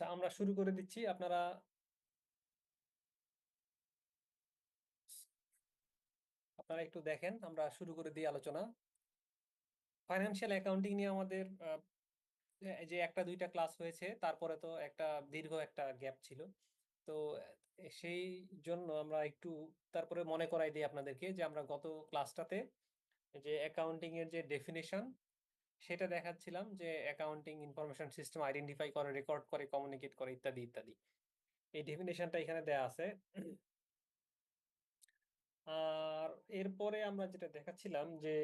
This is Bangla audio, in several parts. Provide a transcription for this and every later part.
আচ্ছা, আমরা শুরু করে দিচ্ছি। আপনারা আপনারা একটু দেখেন, আমরা শুরু করে দিই আলোচনা। ফাইন্যান্সিয়াল অ্যাকাউন্টিং নিয়ে আমাদের এই যে একটা দুইটা ক্লাস হয়েছে, তারপরে তো একটা দীর্ঘ একটা গ্যাপ ছিল। তো সেই জন্য আমরা একটু তারপরে মনে করাই দিই আপনাদেরকে যে আমরা গত ক্লাসটাতে যে অ্যাকাউন্টিং এর যে ডেফিনেশন সেটা দেখাচ্ছিলাম, যে অ্যাকাউন্টিং ইনফরমেশন সিস্টেম আইডেন্টিফাই করে, রেকর্ড করে, কমিউনিকেট করে, ইত্যাদি ইত্যাদি। এই ডেফিনেশনটা এখানে দেয়া আছে। আর এরপরে আমরা যেটা দেখাচ্ছিলাম যে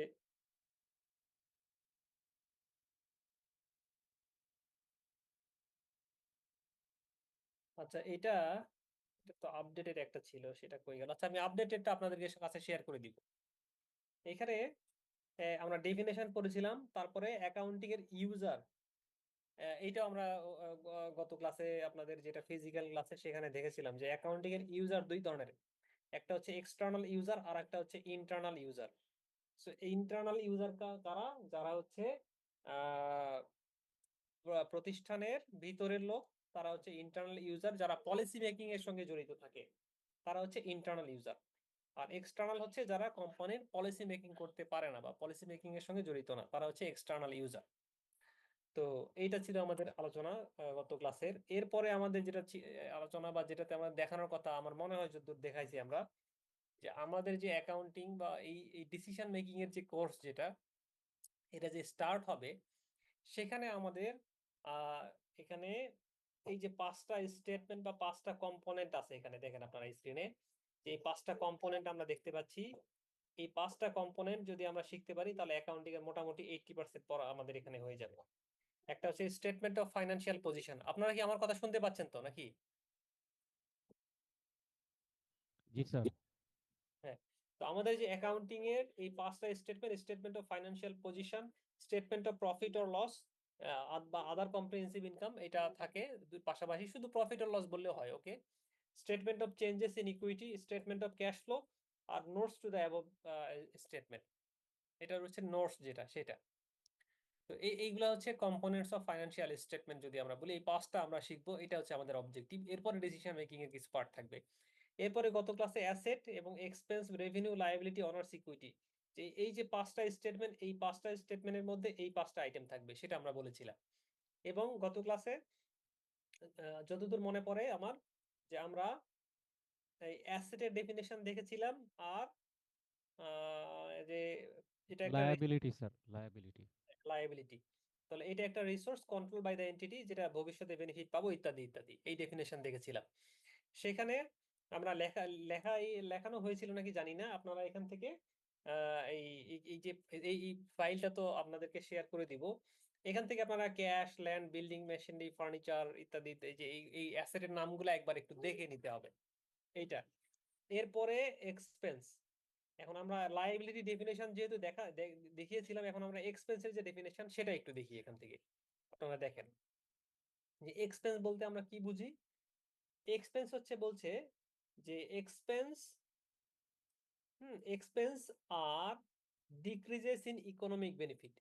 আচ্ছা, এটা এটা তো আপডেটেড একটা ছিল, সেটা কই গেল? আচ্ছা, আমি আপডেটেডটা আপনাদেরকে কাছে শেয়ার করে দিব। এখানে আমরা ডেফিনেশন পড়েছিলাম, তারপরে অ্যাকাউন্টিং এর ইউজার। এইটা আমরা গত ক্লাসে আপনাদের যেটা ফিজিক্যাল ক্লাসে সেখানে দেখেছিলাম যে অ্যাকাউন্টিং এর ইউজার দুই ধরনের। একটা হচ্ছে এক্সটার্নাল ইউজার আর একটা হচ্ছে internal user. So internal user কারা? যারা হচ্ছে আহ প্রতিষ্ঠানের ভিতরের লোক, তারা হচ্ছে ইন্টারনাল ইউজার। যারা পলিসি মেকিং এর সঙ্গে জড়িত থাকে তারা হচ্ছে ইন্টারনাল ইউজার। আর এক্সটার্নাল হচ্ছে যারা কোম্পানির পলিসি মেকিং করতে পারে না বা পলিসি মেকিং এর সঙ্গে জড়িত না, তারা হচ্ছে এক্সটার্নাল ইউজার। তো এইটা ছিল আমাদের আলোচনা গত ক্লাসের। এরপরে আমাদের যেটা আলোচনা বা যেটাতে আমরা দেখানোর কথা, আমার মনে হয় যতদূর দেখাইছি আমরা, যে আমাদের যে অ্যাকাউন্টিং বা এই ডিসিশন মেকিং এর যে কোর্স যেটা, এটা যে স্টার্ট হবে, সেখানে আমাদের আহ এখানে এই যে পাঁচটা স্টেটমেন্ট বা পাঁচটা কম্পোনেন্ট আছে, এখানে দেখেন আপনারা স্ক্রিনে যে এই পাঁচটা কম্পোনেন্ট আমরা দেখতে পাচ্ছি। এই পাঁচটা কম্পোনেন্ট যদি আমরা শিখতে পারি, তাহলে অ্যাকাউন্টিং এর মোটামুটি 80% পড়া আমাদের এখানে হয়ে যাবে। একটা হচ্ছে স্টেটমেন্ট অফ ফাইন্যান্সিয়াল পজিশন। আপনারা কি আমার কথা শুনতে পাচ্ছেন তো নাকি? জি স্যার। হ্যাঁ। তো আমাদের যে অ্যাকাউন্টিং এর এই পাঁচটা statement, statement of financial position, statement of profit or loss বা আদার কম্প্রিহেন্সিভ ইনকাম, এটা থাকে পাশাপাশি। শুধু প্রফিট অর লস বললেও হয়, okay. Statement of changes in equity, statement of cash flow, আর notes to the above statement. এটা হচ্ছে নোটস যেটা সেটা। তো এইগুলা হচ্ছে কম্পোনেন্টস অফ ফাইন্যান্সিয়াল স্টেটমেন্ট। যদি আমরা বলি এই পাঁচটা আমরা শিখবো, এটা হচ্ছে আমাদের অবজেক্টিভ। এরপরে ডিসিশন মেকিং এর কিছু পার্ট থাকবে। এরপরে গত ক্লাসে অ্যাসেট এবং expense, revenue, liability, honours, equity, যে এই যে পাঁচটা স্টেটমেন্ট, এই পাঁচটা স্টেটমেন্টের মধ্যে এই পাঁচটা আইটেম থাকবে, সেটা আমরা বলেছিলাম। এবং গত ক্লাসে যতদূর মনে পড়ে আমার, যে আমরা এই অ্যাসেটের ডেফিনেশন দেখেছিলাম। আর যে এটা একটা লায়াবিলিটি স্যার, লায়াবিলিটি। লায়াবিলিটি, তাহলে এটা একটা resource control by the entity, যেটা ভবিষ্যতে বেনিফিট পাবো, ইত্যাদি ইত্যাদি। এই ডেফিনেশন দেখেছিলাম সেখানে। আমরা লেখানো হয়েছিল নাকি জানি না, আপনারা এখান থেকে এই এই যে এই ফাইলটা তো আপনাদেরকে শেয়ার করে দিব। এখান থেকে আপনারা cash, land, building, machinery, furniture ইত্যাদি, এই যে এই অ্যাসেটের নামগুলো একবার একটু দেখে নিতে হবে এইটা। এরপরে এক্সপেন্স। এখন আমরা লায়াবিলিটি ডেফিনেশন যেহেতু দেখিয়েছিলাম, এখন আমরা এক্সপেন্সের যে ডেফিনেশন সেটা একটু দেখি এখান থেকে। আপনারা দেখেন যে এক্সপেন্স বলতে আমরা কি বুঝি। এক্সপেন্স হচ্ছে বলছে যে expense expense are decreases in economic benefit.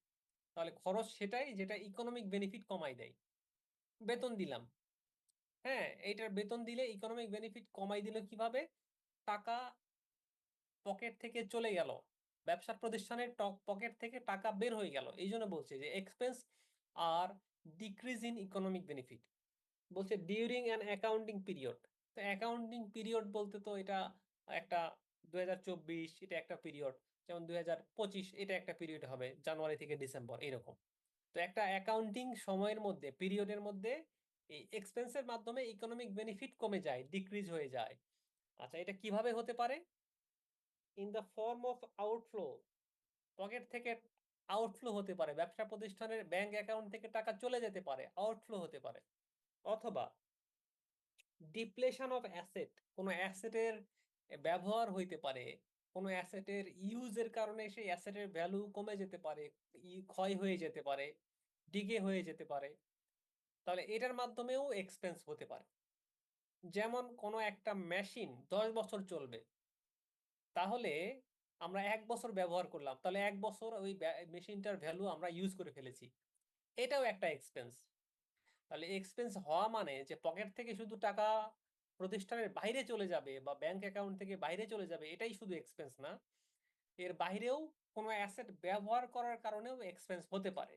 তাহলে খরচ সেটাই যেটা ইকোনমিক বেনিফিট কমাই দেয়। বেতন দিলাম, হ্যাঁ, এইটার বেতন দিলে ইকোনমিক বেনিফিট কমাই দিল কিভাবে? টাকা পকেট থেকে চলে গেল, ব্যবসা প্রতিষ্ঠানের পকেট থেকে টাকা বের হয়ে গেল, এই জন্য বলছে যে expense are decrease in economic benefit. বলছে ডিউরিং অ্যান অ্যাকাউন্টিং পিরিয়ড। তো অ্যাকাউন্টিং পিরিয়ড বলতে তো এটা একটা 2024 এটা একটা পিরিয়ড, যেমন 2025 এটা একটা পিরিয়ড হবে, জানুয়ারি থেকে ডিসেম্বর এরকম। তো একটা অ্যাকাউন্টিং সময়ের মধ্যে, পিরিয়ডের মধ্যে এই এক্সপেন্সের মাধ্যমে ইকোনমিক বেনিফিট কমে যায়, ডিক্রিজ হয়ে যায়। আচ্ছা, এটা কিভাবে হতে পারে? In the form of outflow. Pocket থেকে আউটফ্লো হতে পারে, ব্যবসা প্রতিষ্ঠানের ব্যাংক অ্যাকাউন্ট থেকে টাকা চলে যেতে পারে, আউটফ্লো হতে পারে। অথবা ডিপ্লেশন অফ অ্যাসেট, কোনো অ্যাসেটের ব্যবহার হইতে পারে, কোনো অ্যাসেটের ইউজের কারণে সেই অ্যাসেটের ভ্যালু কমে যেতে পারে, ক্ষয় হয়ে যেতে পারে, ডিগে হয়ে যেতে পারে। তাহলে এটার মাধ্যমেও এক্সপেন্স হতে পারে। যেমন কোনো একটা মেশিন 10 বছর চলবে, তাহলে আমরা 1 বছর ব্যবহার করলাম, তাহলে 1 বছর ওই মেশিনটার ভ্যালু আমরা ইউজ করে ফেলেছি, এটাও একটা এক্সপেন্স। তাহলে এক্সপেন্স হওয়া মানে যে পকেট থেকে শুধু টাকা প্রতিষ্ঠানের বাইরে চলে যাবে বা ব্যাংক অ্যাকাউন্ট থেকে বাইরে চলে যাবে, এটাই শুধু এক্সপেন্স না, এর বাইরেও কোনো অ্যাসেট ব্যবহার করার কারণেও এক্সপেন্স হতে পারে।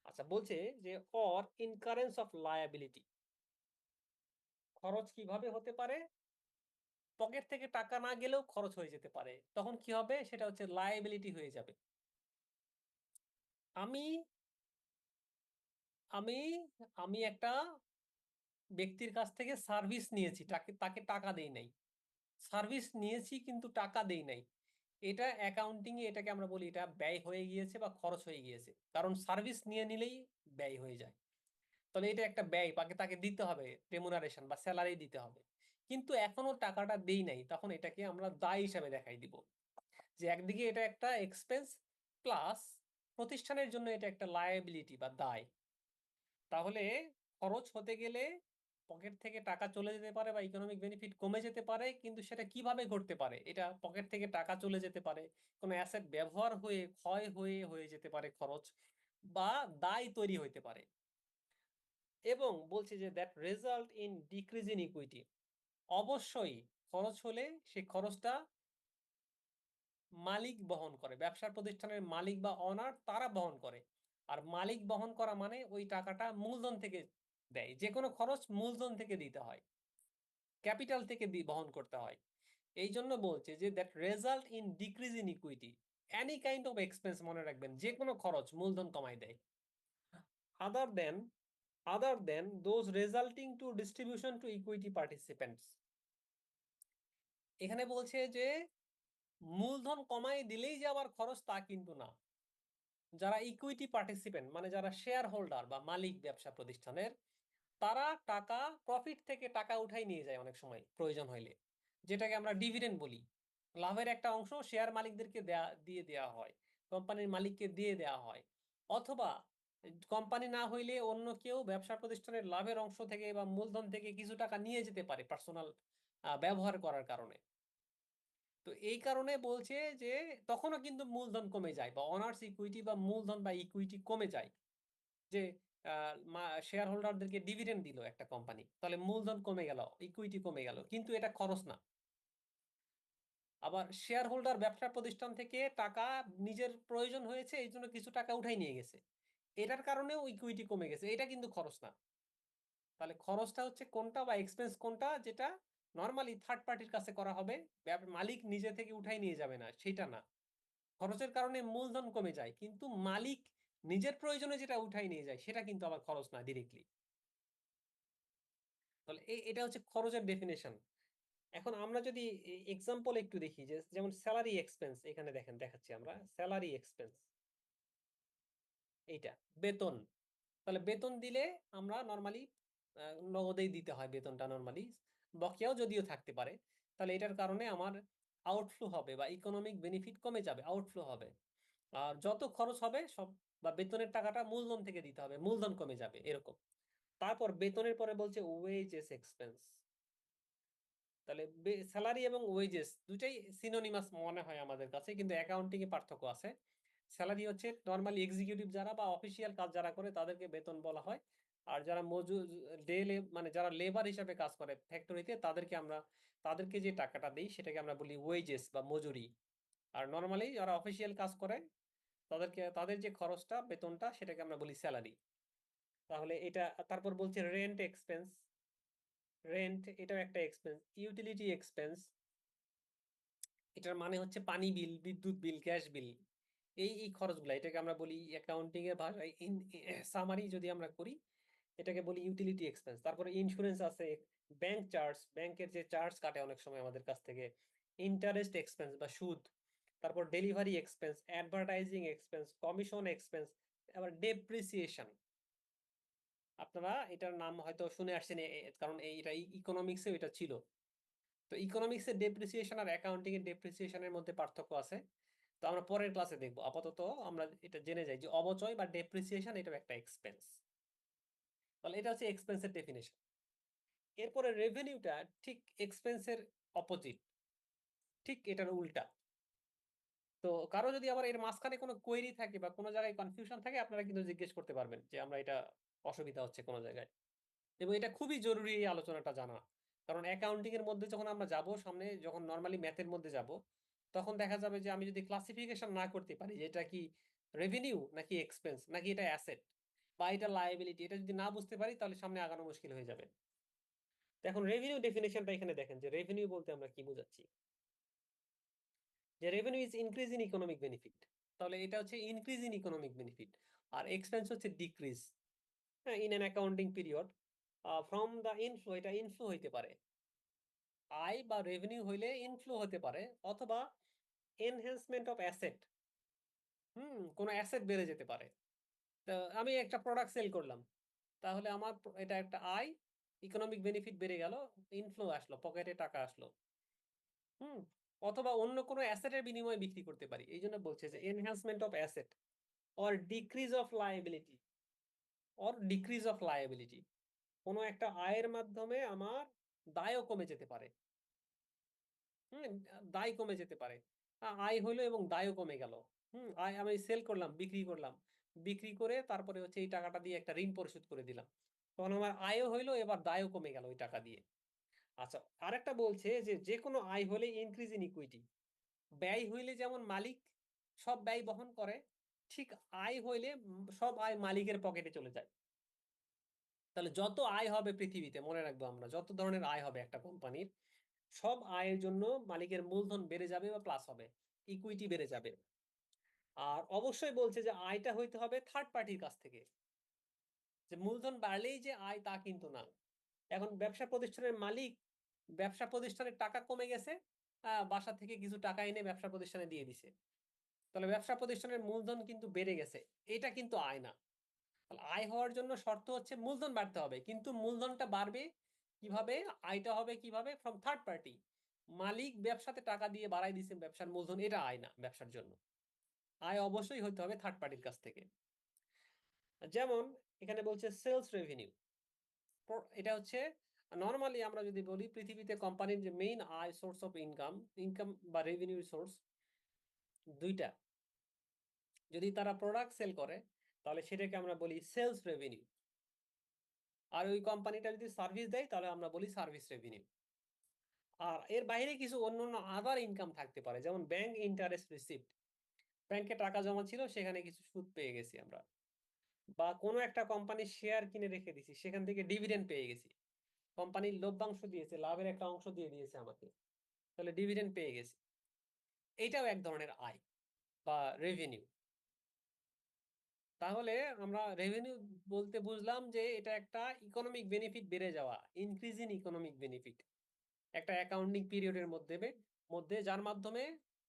আচ্ছা, বলছে যে অর ইনকারেন্স অফ লায়াবিলিটি, খরচ কিভাবে হতে পারে? পকেট থেকে টাকা না গেলেও খরচ হয়ে যেতে পারে, তখন কি হবে? সেটা হচ্ছে লায়াবিলিটি হয়ে যাবে। আমি আমি আমি একটা ব্যক্তির কাছ থেকে সার্ভিস নিয়েছি, তাকে তাকে টাকা দেই নাই, সার্ভিস নিয়েছি কিন্তু টাকা দেই নাই, এটা অ্যাকাউন্টিং এ এটাকে আমরা বলি এটা ব্যয় হয়ে গিয়েছে বা খরচ হয়ে গিয়েছে, কারণ সার্ভিস নিয়ে নিলেই ব্যয় হয়ে যায়। তাহলে এটা একটা ব্যয়, তাকে তাকে দিতে হবে, রেমুনারেশন বা স্যালারি দিতে হবে, কিন্তু এখনো টাকাটা দেই নাই, তখন এটাকে আমরা দায় হিসাবে দেখাই দিব, যে একদিকে এটা একটা এক্সপেন্স প্লাস প্রতিষ্ঠানের জন্য এটা একটা লায়াবিলিটি বা দায়। তাহলে খরচ হতে গেলে পকেট থেকে টাকা চলে যেতে পারে বা ইকোনমিক বেনিফিট কমে যেতে পারে, কিন্তু সেটা কিভাবে ঘটতে পারে? এটা পকেট থেকে টাকা চলে যেতে পারে, কোনো অ্যাসেট ব্যবহার হয়ে ক্ষয় হয়ে হয়ে যেতে পারে খরচ, বা দায় তৈরি হইতে পারে। এবং বলছে যে that result in decrease in equity, অবশ্যই খরচ হলে সেই খরচটা মালিক বহন করে, ব্যবসার প্রতিষ্ঠানের মালিক বা অনার তারা বহন করে। আর মালিক বহন করা মানে ওই টাকাটা মূলধন থেকে দেয়, যে কোনো খরচ মূলধন থেকে দিতে হয়, ক্যাপিটাল থেকে বহন করতে হয়। এই জন্য বলছে যে that result in decrease in equity, any kind of expense, মনে রাখবেন যে কোনো খরচ মূলধন কমাই দেয়, other than those resulting to distribution to equity participants. এখানে বলছে যে মূলধন কমাই দিলেই যে আবার খরচ তা কিন্তু না। যারা ইকুইটি পার্টিসিপেন্ট মানে যারা শেয়ার হোল্ডার বা মালিক ব্যবসা প্রতিষ্ঠানের, তারা টাকা প্রফিট থেকে টাকা উঠাই নিয়ে যায় অনেক সময় প্রয়োজন হইলে, যেটাকে আমরা ডিভিডেন্ড বলি। লাভের একটা অংশ শেয়ার মালিকদেরকে দিয়ে দেওয়া হয়, কোম্পানির মালিককে দিয়ে দেওয়া হয়, অথবা কোম্পানি না হইলে অন্য কেউ ব্যবসা প্রতিষ্ঠানের লাভের অংশ থেকে বা মূলধন থেকে কিছু টাকা নিয়ে যেতে পারে পার্সোনাল ব্যবহার করার কারণে। তো এই কারণে বলছে যে তখনও কিন্তু মূলধন কমে যায় বা অনার্স ইকুইটি বা মূলধন বা ইকুইটি কমে যায়, যে শেয়ার হোল্ডারদেরকে ডিভিডেন্ড দিল একটা কোম্পানি, তাহলে মূলধন কমে গেল, ইকুইটি কমে গেল, কিন্তু এটা খরচ না। আবার শেয়ার হোল্ডার ব্যবসা প্রতিষ্ঠান থেকে টাকা নিজের প্রয়োজন হয়েছে এই জন্য কিছু টাকা উঠাই নিয়ে গেছে, এটার কারণেও ইকুইটি কমে গেছে, এটা কিন্তু খরচ না। তাহলে খরচটা হচ্ছে কোনটা বা এক্সপেন্স কোনটা, যেটা নর্মালি থার্ড পার্টির কাছে করা হবে, মালিক নিজে থেকে উঠাই নিয়ে যাবে না, সেটা না। খরচের কারণে মূলধন কমে যায়, কিন্তু মালিক নিজের প্রয়োজনে যেটা উঠাই নিয়ে যায় সেটা কিন্তু আবার খরচ না ডিরেক্টলি। তাহলে এটা হচ্ছে খরচের ডেফিনেশন। এখন আমরা যদি এক্সাম্পল একটু দেখি, যে যেমন স্যালারি এক্সপেন্স, এখানে দেখেন দেখাচ্ছি আমরা স্যালারি এক্সপেন্স, এইটা বেতন। তাহলে বেতন দিলে আমরা নর্মালি নগদেই দিতে হয় বেতনটা নর্মালি, বকেয়াও যদিও থাকতে পারে। তাহলে এটার কারণে আমার আউটফ্লো হবে বা ইকোনমিক বেনিফিট কমে যাবে, আউটফ্লো হবে। আর যত খরচ হবে সব বা বেতনের টাকাটা মূলধন থেকে দিতে হবে, মূলধন কমে যাবে এরকম। তারপর বেতনের পরে বলছে ওয়েজেস এক্সপেন্স। তাহলে স্যালারি এবং ওয়েজেস দুটাই সিনোনিমাস মনে হয় আমাদের কাছে, কিন্তু অ্যাকাউন্টিং এ পার্থক্য আছে। স্যালারি হচ্ছে নর্মালি এক্সিকিউটিভ যারা বা অফিসিয়াল কাজ যারা করে তাদেরকে বেতন বলা হয়। আর যারা মজুর, মানে যারা লেবার হিসাবে কাজ করে ফ্যাক্টরিতে, তাদেরকে যে টাকাটা দিই সেটাকে আমরা বলি ওয়েজেস বা মজুরি। আর নর্মালি যারা অফিসিয়াল কাজ করে তাদের যে খরচটা বেতনটা সেটাকে আমরা বলি স্যালারি। তাহলে এটা, তারপর বলছে রেন্ট এক্সপেন্স। রেন্ট এটাও একটা এক্সপেন্স। ইউটিলিটি এক্সপেন্স, এটার মানে হচ্ছে পানি বিল, বিদ্যুৎ বিল, গ্যাস বিল, এই খরচগুলো, এটাকে আমরা বলি অ্যাকাউন্টিং এর ভাষায় সামারি যদি আমরা করি, এটাকে বলি ইউটিলিটি এক্সপেন্স। তারপরে ইন্স্যুরেন্স আছে, ব্যাংক চার্জ, ব্যাংকের যে চার্জ কাটে অনেক সময় আমাদের কাছ থেকে, ইন্টারেস্ট এক্সপেন্স বা সুদ, তারপর delivery expense, advertising expense, commission expense, আবার ডেপ্রিসিয়েশন। আপনারা এটার নাম হয়তো শুনে আসছেন, কারণ এটা ইকোনমিক্সে এটা ছিল। তো ইকোনমিক্সের ডেপ্রিসিয়েশন আর অ্যাকাউন্টিং এর ডেপ্রিসিয়েশনের মধ্যে পার্থক্য আছে, তো আমরা পরের ক্লাসে দেখবো। আপাতত আমরা এটা জেনে যাই যে অবচয় বা ডেপ্রিসিয়েশন এটাও একটা এক্সপেন্স। তাহলে এটা হচ্ছে এক্সপেন্সের ডেফিনেশন। এরপরে রেভিনিউটা ঠিক এক্সপেন্সের অপোজিট, ঠিক এটার উল্টা। তো কারো যদি আবার এর মাঝখানে কোনো কোয়েরি থাকে বা কোনো জায়গায় কনফিউশন থাকে, আপনারা কিন্তু জিজ্ঞেস করতে পারবেন যে আমরা এটা অসুবিধা হচ্ছে কোনো জায়গায়। এবং এটা খুবই জরুরি এই আলোচনাটা জানা, কারণ অ্যাকাউন্টিং এর মধ্যে যখন আমরা যাব সামনে, যখন নর্মালি ম্যাথের মধ্যে যাব, তখন দেখা যাবে যে আমি যদি ক্লাসিফিকেশন না করতে পারি যে এটা কি রেভিনিউ নাকি এক্সপেন্স নাকি এটা অ্যাসেট বা এটা লায়াবিলিটি, এটা যদি না বুঝতে পারি তাহলে সামনে আগানো মুশকিল হয়ে যাবে। তো এখন রেভিনিউ ডেফিনেশনটা এখানে দেখেন যে রেভিনিউ বলতে আমরা কি বোঝাচ্ছি, যে revenue is increase in economic benefit, তাহলে এটা হচ্ছে ইনক্রিজ ইন ইকোনমিক বেনিফিট, আর এক্সপেন্স হচ্ছে decrease in an accounting period from the inflow, এটা ইনফ্লো হইতে পারে, আয় বা রেভিনিউ হইলে ইনফ্লো হতে পারে, অথবা এনহ্যান্সমেন্ট অফ অ্যাসেট, কোনো অ্যাসেট বেড়ে যেতে পারে। তো আমি একটা প্রোডাক্ট সেল করলাম, তাহলে আমার এটা একটা আয়, ইকোনমিক বেনিফিট বেড়ে গেল, ইনফ্লো আসলো, পকেটে টাকা আসলো। হুম অথবা অন্য কোনো অ্যাসেটের বিনিময়ে বিক্রি করতে পারি, এই জন্য বলছে যে enhancement of asset or decrease of liability, কোনো একটা আয়ের মাধ্যমে আমার দায়ও কমে যেতে পারে। হুম দায় কমে যেতে পারে, আয় হইলো এবং দায়ও কমে গেল। আয় আমি সেল করলাম, বিক্রি করলাম, বিক্রি করে তারপরে হচ্ছে এই টাকাটা দিয়ে একটা ঋণ পরিশোধ করে দিলাম, তখন আমার আয়ও হইলো এবার দায়ও কমে গেল ওই টাকা দিয়ে। আচ্ছা, আরেকটা বলছে যে যে কোনো আয় হলে ইনক্রিজ ইন ইকুইটি, ব্যয় হইলে যেমন মালিক সব ব্যয় বহন করে, ঠিক আয় হইলে সব আয় মালিকের পকেটে চলে যায়। তাহলে যত আয় হবে পৃথিবীতে, মনে রাখবো আমরা, যত ধরনের আয় হবে একটা কোম্পানির, সব আয়ের জন্য মালিকের মূলধন বেড়ে যাবে বা প্লাস হবে, ইকুইটি বেড়ে যাবে। আর অবশ্যই বলছে যে আয়টা হইতে হবে থার্ড পার্টির কাছ থেকে, যে মূলধন বাড়লেই যে আয় তা কিন্তু না। এখন ব্যবসা প্রতিষ্ঠানের মালিক, ব্যবসা প্রতিষ্ঠানের টাকা কমে গেছে, বাসা থেকে কিছু টাকা এনে ব্যবসা প্রতিষ্ঠানে দিয়ে দিছে, তাহলে ব্যবসা প্রতিষ্ঠানের মূলধন কিন্তু বেড়ে গেছে, এটা কিন্তু আয় না। তাহলে আয় হওয়ার জন্য শর্ত হচ্ছে মূলধন বাড়তে হবে, কিন্তু মূলধনটা বাড়বে কিভাবে, আয়টা হবে কিভাবে, ফ্রম থার্ড পার্টি, মালিক ব্যবসাতে টাকা দিয়ে বাড়াই দিছে ব্যবসার মূলধন, এটা আয় না ব্যবসার জন্য। আয় অবশ্যই হতে হবে থার্ড পার্টির কাছ থেকে। যেমন এখানে বলছে সেলস রেভিনিউ, এটা হচ্ছে নর্মালি আমরা যদি বলি পৃথিবীতে কোম্পানির যে মেইন আয় সোর্স অফ ইনকাম, ইনকাম বা রেভিনিউ সোর্স দুইটা, যদি তারা প্রোডাক্ট সেল করে তাহলে সেটাকে আমরা বলি সেলস রেভিনিউ, আর ওই কোম্পানিটা যদি সার্ভিস দেয় তাহলে আমরা বলি সার্ভিস রেভিনিউ। আর এর বাইরে কিছু অন্যান্য আদার ইনকাম থাকতে পারে, যেমন ব্যাংক ইন্টারেস্ট রিসিপ্ট, ব্যাংকে টাকা জমা ছিল সেখানে কিছু সুদ পেয়ে গেছি আমরা, বা কোনো একটা কোম্পানির শেয়ার কিনে রেখে দিছি সেখান থেকে ডিভিডেন্ড পেয়ে গেছি, কোম্পানির লভ্যাংশ দিয়েছে, লাভের একটা অংশ দিয়ে দিয়েছে আমাকে, তাহলে ডিভিডেন্ড পেয়ে গেছি, এইটাও এক ধরনের আয় বা রেভিনিউ। তাহলে আমরা রেভিনিউ বলতে বুঝলাম যে এটা একটা ইকোনমিক বেনিফিট বেড়ে যাওয়া, ইনক্রিজ ইন ইকোনমিক বেনিফিট, একটা অ্যাকাউন্টিং পিরিয়ডের মধ্যে মধ্যে যার মাধ্যমে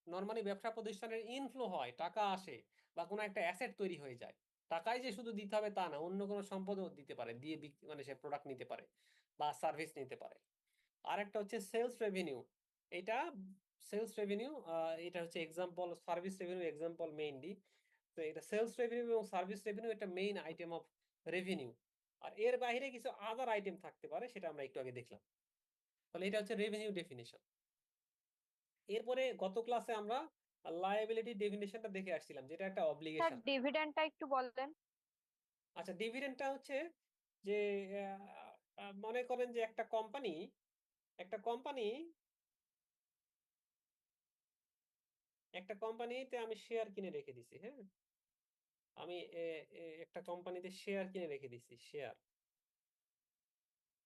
নর্মালি ব্যবসা প্রতিষ্ঠানের ইনফ্লো হয়, টাকা আসে, বা কোনো একটা অ্যাসেট তৈরি হয়ে যায়। টাকাই যে শুধু দিতে হবে তা না, অন্য কোনো সম্পদও দিতে পারে, দিয়ে মানে সে প্রোডাক্ট নিতে পারে বা সার্ভিস নিতে পারে। আর একটা হচ্ছে সেলস রেভিনিউ, এটা সেলস রেভিনিউ, এটা হচ্ছে example, service revenue example mainly. তো এটা সেলস রেভিনিউ এবং সার্ভিস রেভিনিউ এটা মেইন আইটেম অফ রেভিনিউ, আর এর বাইরে কিছু আদার আইটেম থাকতে পারে, সেটা আমরা একটু আগে দেখলাম। তাহলে এটা হচ্ছে রেভিনিউ ডেফিনিশন। এরপরে গত ক্লাসে আমরা লায়াবিলিটি ডেফিনেশনটা দেখে আসছিলাম, যেটা একটা স্যার অব্লিগেশন। ডিভিডেন্ডটা একটু বললেন। আচ্ছা, ডিভিডেন্ডটা হচ্ছে যে মনে করেন যে একটা কোম্পানি একটা কোম্পানিতে আমি শেয়ার কিনে রেখে দিছি, হ্যাঁ, আমি একটা কোম্পানিতে শেয়ার কিনে রেখে দিছি, শেয়ার,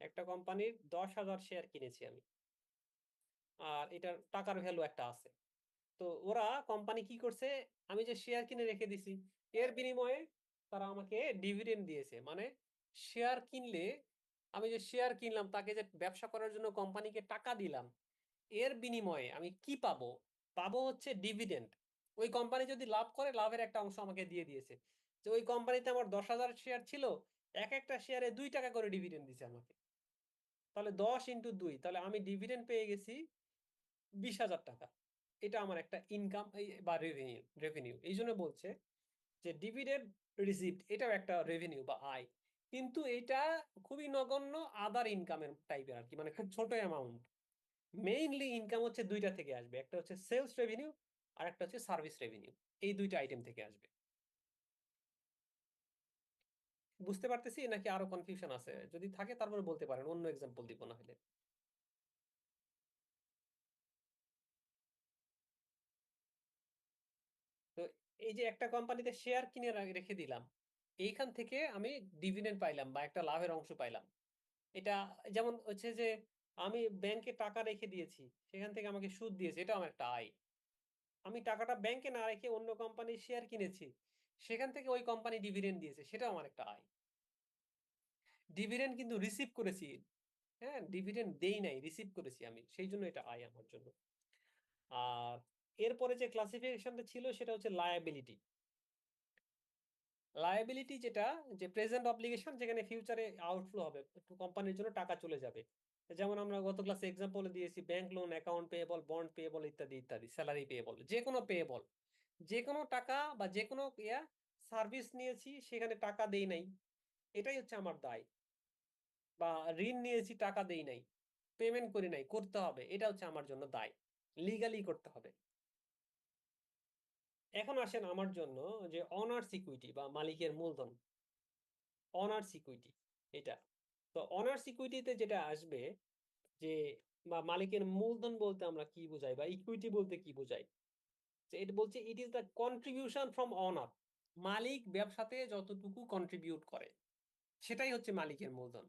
একটা কোম্পানির 10,000 শেয়ার কিনেছি আমি, আর এটার টাকার ভ্যালু একটা আছে। তো ওরা কোম্পানি কি করছে, আমি যে শেয়ার কিনে রেখে দিছি এর বিনিময়ে তারা আমাকে ডিভিডেন্ড দিয়েছে, মানে শেয়ার কিনলে, আমি যে শেয়ার কিনলাম তাকে যে ব্যবসা করার জন্য কোম্পানিকে টাকা দিলাম, এর বিনিময়ে আমি কি পাবো, পাবো হচ্ছে ডিভিডেন্ড। ওই কোম্পানি যদি লাভ করে লাভের একটা অংশ আমাকে দিয়ে দিয়েছে, যে ওই কোম্পানিতে আমার 10,000 শেয়ার ছিল, এক একটা শেয়ারে 2 টাকা করে ডিভিডেন্ড দিছে আমাকে, তাহলে 10 × 2, তাহলে আমি ডিভিডেন্ড পেয়ে গেছি 20,000 টাকা। এটা আমার একটা ইনকাম বা রেভিনিউ এই জন্য বলছে যে ডিভিডেন্ড রিসিপ্ট এটাও একটা রেভিনিউ বা আয়, কিন্তু এটা খুবই নগণ্য আদার ইনকামের টাইপের আর কি, মানে খুব ছোট অ্যামাউন্ট। মেইনলি ইনকাম হচ্ছে দুইটা থেকে আসবে, একটা হচ্ছে সেলস রেভিনিউ আর একটা হচ্ছে সার্ভিস রেভিনিউ, এই দুইটা আইটেম থেকে আসবে। বুঝতে পারতেছি নাকি আরো কনফিউশন আছে? যদি থাকে তারপরে বলতে পারেন, অন্য এক্সাম্পল দিব না হলে। তো এই যে একটা কোম্পানিতে শেয়ার কিনে রেখে দিলাম, এইখান থেকে আমি ডিভিডেন্ড পাইলাম বা একটা লাভের অংশ পাইলাম। এটা যেমন হচ্ছে যে আমি ব্যাংকে টাকা রেখে দিয়েছি, সেখান থেকে আমাকে সুদ দিয়েছে, এটা আমার একটা আয়। আমি টাকাটা ব্যাংকে না রেখে অন্য কোম্পানির শেয়ার কিনেছি, সেখান থেকে ওই কোম্পানি ডিভিডেন্ড দিয়েছে, সেটাও আমার একটা আয়। ডিভিডেন্ড কিন্তু রিসিভ করেছি, হ্যাঁ, ডিভিডেন্ড দেই নাই, রিসিভ করেছি আমি, সেই জন্য এটা আয় আমার জন্য। আর এরপরে যে ক্লাসিফিকেশনটা ছিল সেটা হচ্ছে লায়াবিলিটি। লায়াবিলিটি যেটা, যে প্রেজেন্ট অব্লিগেশন, যেখানে ফিউচারে আউটফ্লো হবে, কোম্পানির জন্য টাকা চলে যাবে। যেমন আমরা গত ক্লাসে এক্সাম্পল দিয়েছি, bank loan, account payable, bond payable, ইত্যাদি ইত্যাদি, স্যালারি পেয়েবল, যে কোনো পেয়েবল, যে কোনো টাকা বা যে কোনো সার্ভিস নিয়েছি সেখানে টাকা দেই নাই, এটাই হচ্ছে আমার দায়। বা ঋণ নিয়েছি, টাকা দেই নাই, পেমেন্ট করি নাই, করতে হবে, এটা হচ্ছে আমার জন্য দায়, লিগালি করতে হবে। এখন আসেন আমার জন্য যে অনার্স ইকুইটি বা মালিকের মূলধন, অনার্স ইকুইটি এটা। তো অনার্স ইকুইটিতে যেটা আসবে, যে বা মালিকের মূলধন বলতে আমরা কি বোঝাই বা ইকুইটি বলতে কি বোঝাই, যে এটা বলছে it is the contribution from owner. মালিক ব্যবসাতে যতটুকু কন্ট্রিবিউট করে সেটাই হচ্ছে মালিকের মূলধন।